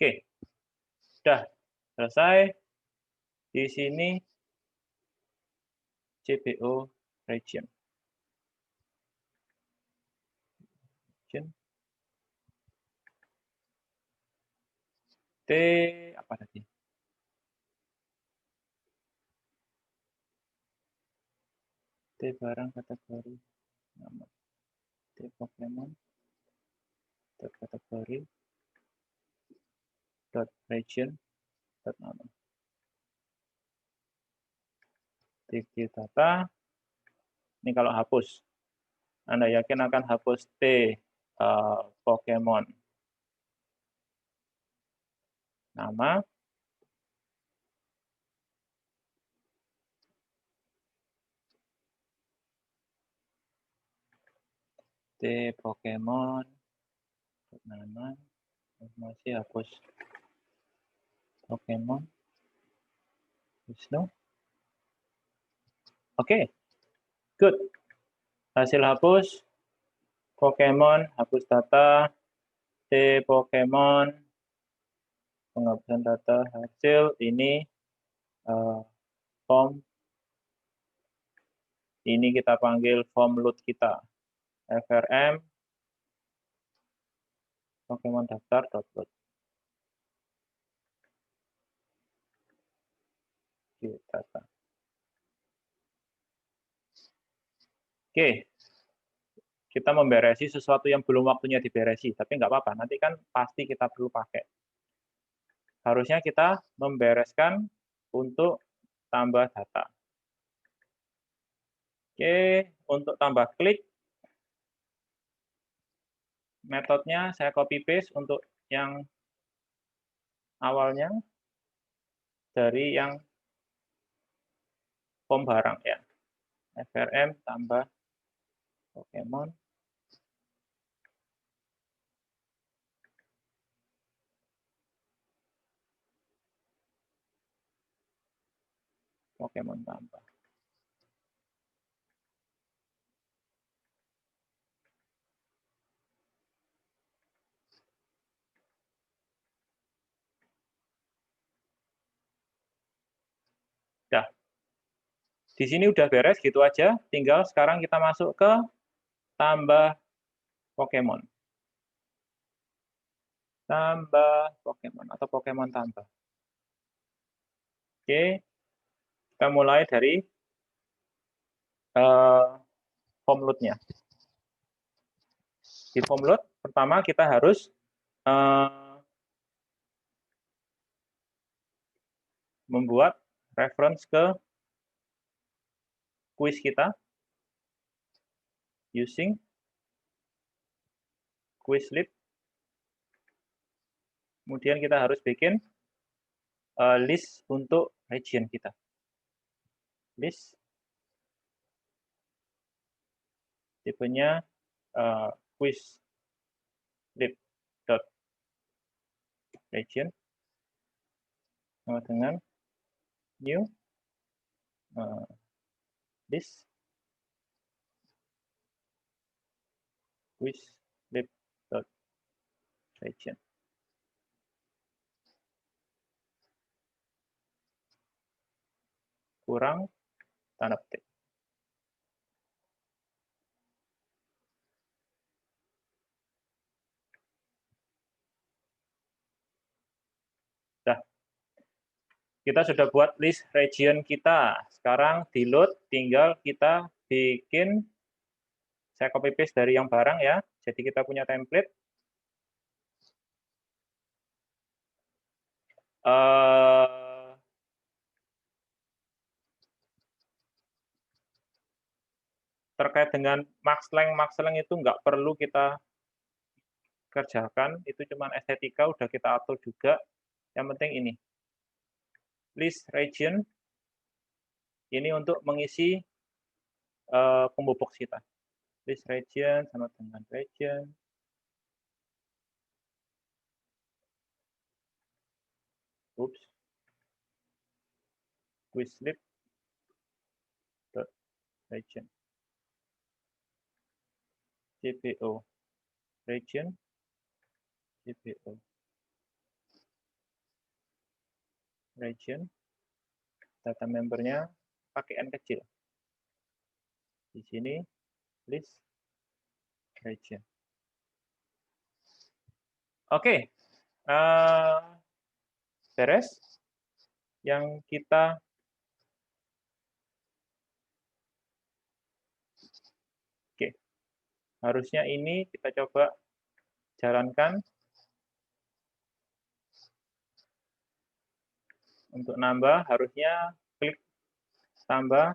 Oke, sudah selesai. Di sini CBO region. T apa tadi? T barang kategori nama. T Pokemon kategori region nama. TG data. Ini kalau hapus. Anda yakin akan hapus T Pokemon nama. T Pokemon nama. Masih hapus Pokemon. Wisnu. Oke, good. Hasil hapus Pokemon, hapus data, T Pokemon, penghapusan data hasil ini form. Ini kita panggil form load kita. FRM Pokemon daftar.load. Data. Oke, kita memberesi sesuatu yang belum waktunya diberesi, tapi nggak apa-apa, nanti kan pasti kita perlu pakai. Harusnya kita membereskan untuk tambah data. Oke, untuk tambah klik, metodenya saya copy paste untuk yang awalnya dari yang form barang ya. FRM tambah Pokemon. Pokemon tambah. Dah. Di sini udah beres gitu aja, tinggal sekarang kita masuk ke tambah Pokemon. Tambah Pokemon atau Pokemon tambah. Oke, kita mulai dari form load-nya. Di form load, pertama kita harus membuat reference ke kuis kita. using Quizlet. Kemudian kita harus bikin list untuk region kita. List tipenya Quizlet.region sama dengan new list Quizlet.region. Kurang tanda petik. Nah, kita sudah buat list region kita. Sekarang di load, tinggal kita bikin, saya copy paste dari yang barang ya. Jadi kita punya template. Terkait dengan max length itu nggak perlu kita kerjakan, itu cuma estetika, udah kita atur juga. Yang penting ini, list region, ini untuk mengisi combo box kita. List region sama dengan region. Oops. Quizlet.region. CPO region, CPO region, data membernya pakai N kecil. Di sini list region. Oke, beres. Yang kita harusnya ini kita coba jalankan. Untuk nambah, harusnya klik tambah.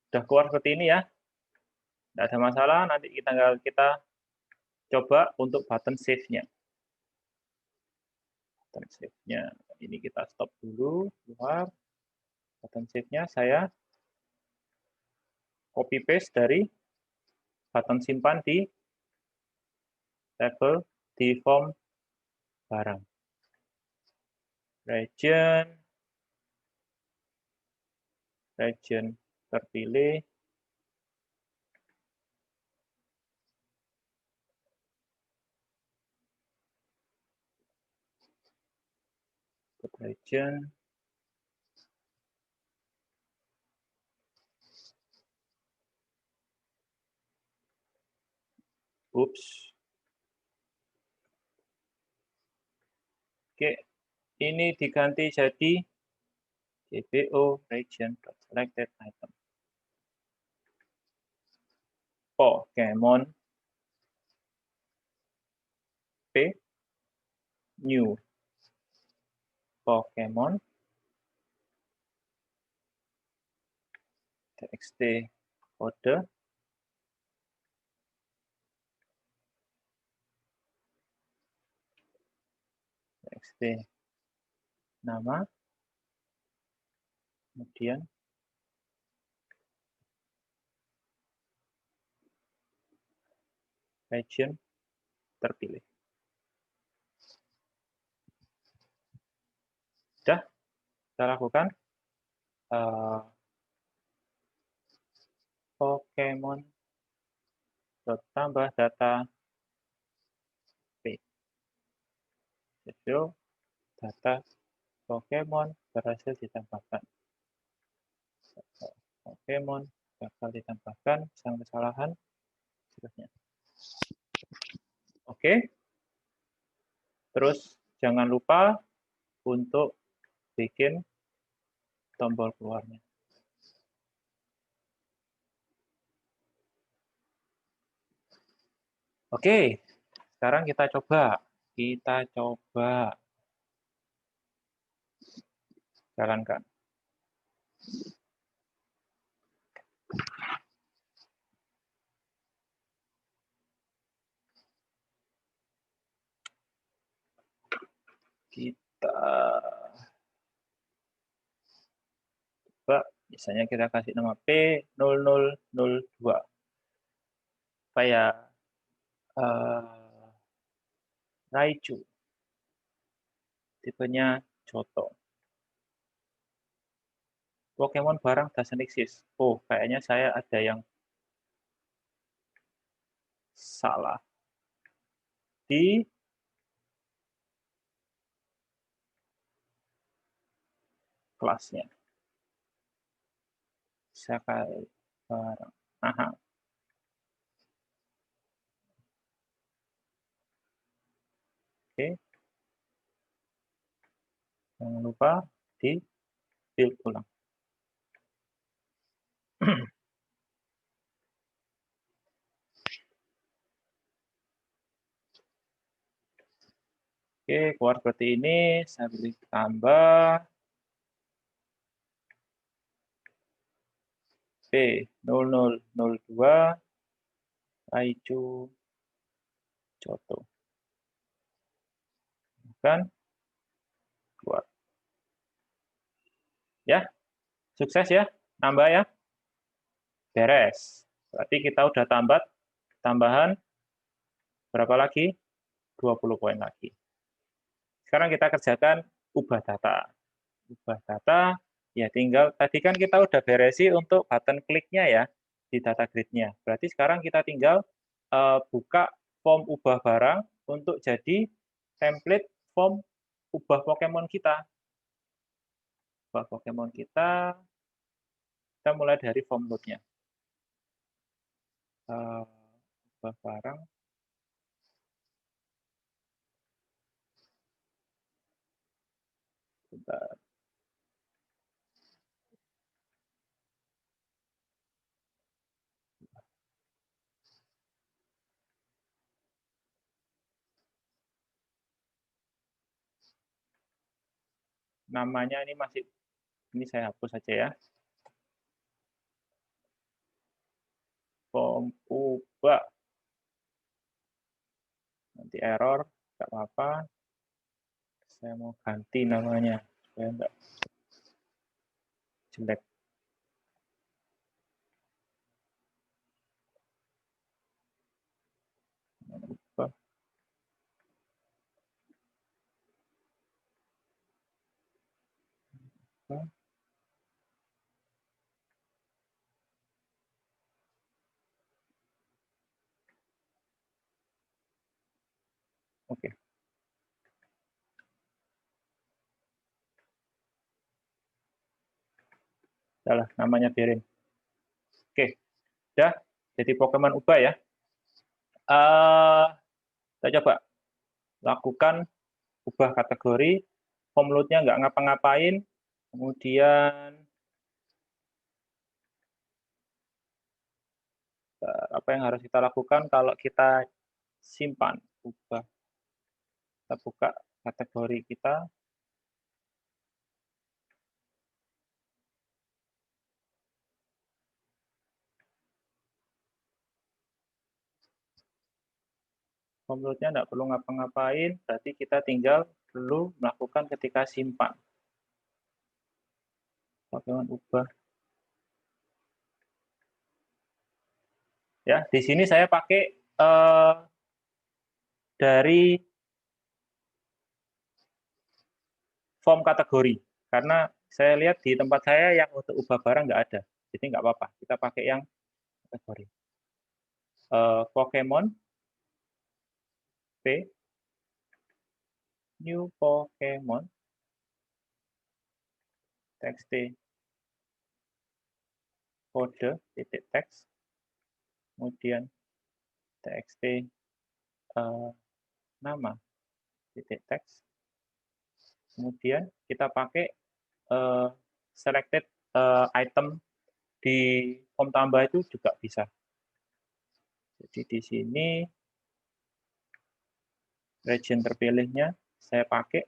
Sudah keluar seperti ini ya. Tidak ada masalah, nanti kita coba untuk button save-nya. Button save-nya, ini kita stop dulu, keluar. Button save-nya saya copy paste dari button simpan di label di form barang. Region terpilih. Region. Oops. Oke, ini diganti jadi CPO region.selected item. Pokemon P new Pokemon txt kode txt nama, kemudian region terpilih. Sudah kita lakukan Pokemon tambah data P. Jadi data Pokemon berhasil ditambahkan. Pokemon bakal ditambahkan, sang kesalahan, seterusnya. Oke. Terus jangan lupa untuk bikin tombol keluarnya. Oke, sekarang kita coba jalankan. Coba misalnya kita kasih nama P0002 supaya Raichu, tipenya Johto. Pokemon barang doesn't exist. Oh, kayaknya saya ada yang salah di kelasnya. Sakai barang. Aha. Oke. Jangan lupa di build ulang. Oke, keluar seperti ini. Saya pilih tambah P0002 Raichu Johto. Kan keluar. Ya, sukses ya. Nambah ya. Beres. Berarti kita udah tambahan berapa lagi? 20 poin lagi. Sekarang kita kerjakan ubah data. Ubah data, ya tinggal, tadi kan kita udah beresi untuk button kliknya ya, di data grid-nya. Berarti sekarang kita tinggal buka form ubah barang untuk jadi template form ubah Pokemon kita. Ubah Pokemon kita mulai dari form load-nya. Ubah barang. Bentar. Namanya ini saya hapus saja ya. Form ubah. Nanti error, nggak apa-apa. Saya mau ganti namanya supaya nggak jelek. Ubah. Oke. Salah, namanya biarin. Oke, udah jadi Pokemon ubah ya. Kita coba lakukan ubah kategori, form load-nya nggak ngapa-ngapain, kemudian apa yang harus kita lakukan kalau kita simpan ubah. Kita buka kategori kita. Form load-nya nggak perlu ngapa-ngapain, berarti kita tinggal perlu melakukan ketika simpan. Pokemon ubah. Ya, di sini saya pakai dari form kategori, karena saya lihat di tempat saya yang untuk ubah barang nggak ada, jadi nggak apa-apa, kita pakai yang kategori. Pokemon P, new Pokemon, txt kode titik teks, kemudian txt nama titik teks, kemudian kita pakai selected item di form tambah itu juga bisa. Jadi di sini region terpilihnya saya pakai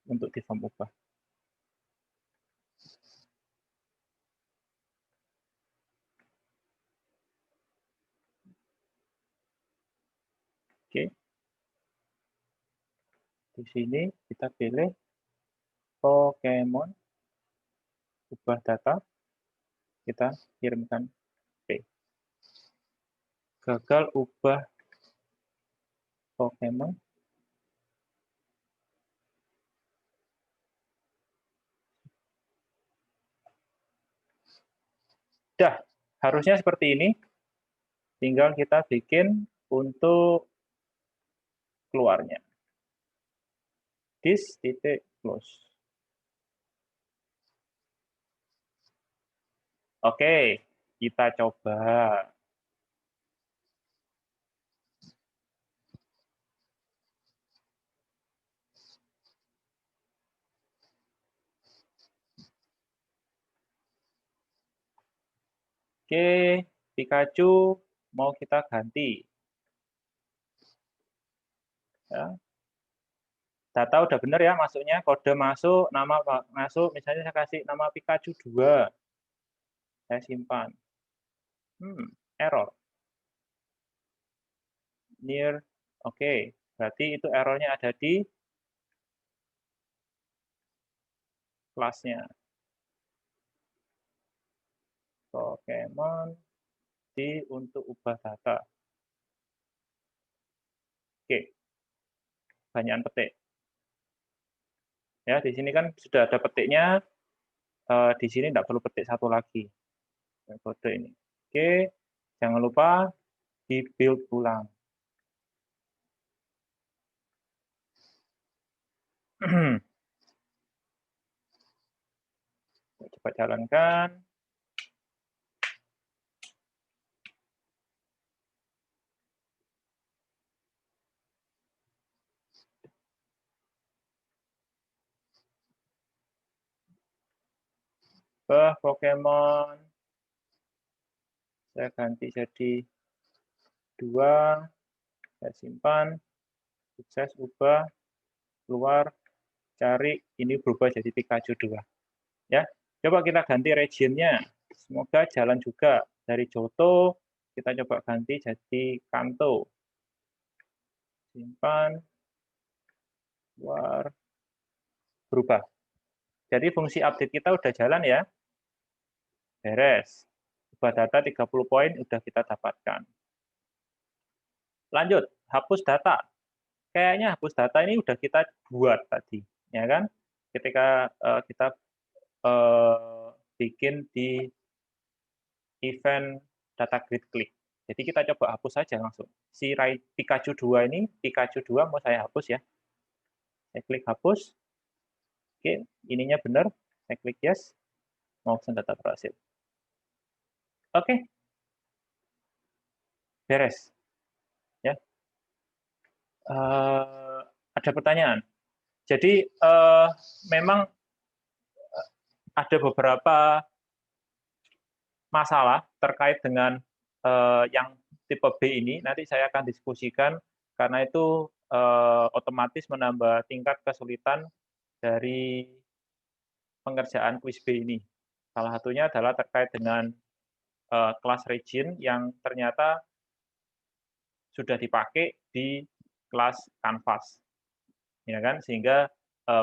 untuk di form ubah. Oke. Di sini kita pilih Pokemon, ubah data, kita kirimkan. Oke. Gagal ubah Pokemon. Dah, harusnya seperti ini. Tinggal kita bikin untuk keluarnya. This titik close. Oke, kita coba. Oke, Pikachu mau kita ganti. Ya. Data udah bener ya masuknya, kode masuk, nama masuk, misalnya saya kasih nama Pikachu 2. Saya simpan. Error. Near. Oke, berarti itu errornya ada di kelasnya. Pokemon di untuk ubah data. Oke, banyakan petik. Ya, di sini kan sudah ada petiknya. Di sini tidak perlu petik satu lagi. Kode ini. Oke, jangan lupa di build ulang. Coba jalankan. Pokemon. Saya ganti jadi 2. Saya simpan. Sukses, ubah. Keluar. Cari. Ini berubah jadi Pikachu 2. Ya, coba kita ganti region-nya. Semoga jalan juga. Dari Johto, kita coba ganti jadi Kanto. Simpan. Keluar. Berubah. Jadi fungsi update kita udah jalan ya. Beres. Ubah data 30 poin udah kita dapatkan. Lanjut, hapus data. Kayaknya hapus data ini udah kita buat tadi, ya kan? Ketika kita bikin di event data grid click. Jadi kita coba hapus saja langsung. Si Pikachu 2 ini, Pikachu 2 mau saya hapus ya. Saya klik hapus. Oke, ininya benar. Saya klik yes. Motion data berhasil. Oke. Beres. Ya. Ada pertanyaan. Jadi memang ada beberapa masalah terkait dengan yang tipe B ini. Nanti saya akan diskusikan karena itu otomatis menambah tingkat kesulitan dari pengerjaan quiz B ini. Salah satunya adalah terkait dengan kelas region yang ternyata sudah dipakai di kelas Canvas, ya kan? Sehingga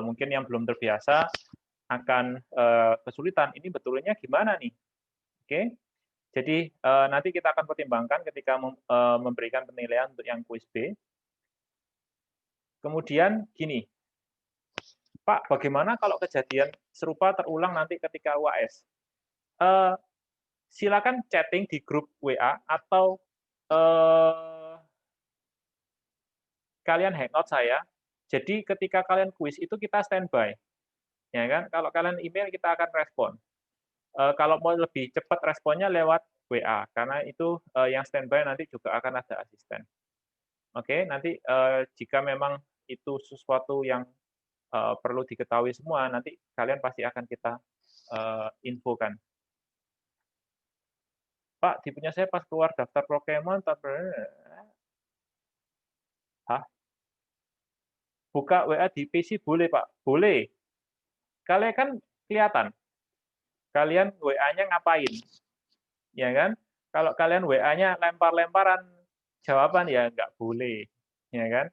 mungkin yang belum terbiasa akan kesulitan. Ini betulnya gimana nih? Oke, jadi nanti kita akan pertimbangkan ketika memberikan penilaian untuk yang quiz B. Kemudian gini, Pak, bagaimana kalau kejadian serupa terulang nanti ketika UAS? Silakan chatting di grup WA atau kalian hangout saya. Jadi ketika kalian kuis itu kita standby, ya kan? Kalau kalian email kita akan respon. Kalau mau lebih cepat responnya lewat WA, karena itu yang standby nanti juga akan ada asisten. Oke, nanti jika memang itu sesuatu yang perlu diketahui semua, nanti kalian pasti akan kita infokan. Pak, di punya saya pas keluar daftar Pokemon, hah? Buka WA di PC boleh, Pak? Boleh. Kalian kan kelihatan, kalian WA-nya ngapain, ya kan? Kalau kalian WA-nya lempar-lemparan jawaban, ya nggak boleh, ya kan?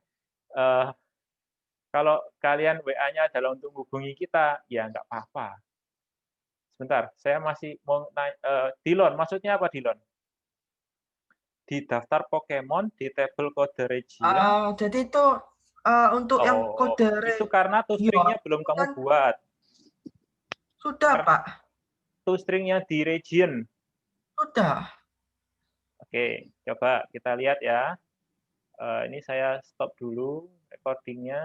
Kalau kalian WA-nya adalah untuk menghubungi kita, ya nggak apa-apa. Sebentar, saya masih mau Dilon, maksudnya apa Dilon? Di daftar Pokemon, di tabel kode region. Jadi itu untuk yang Oh, kode itu karena region toString-nya belum itu kamu kan buat. sudah, Karena Pak. toString-nya di region. Sudah. Oke, coba kita lihat ya. Ini saya stop dulu recording-nya.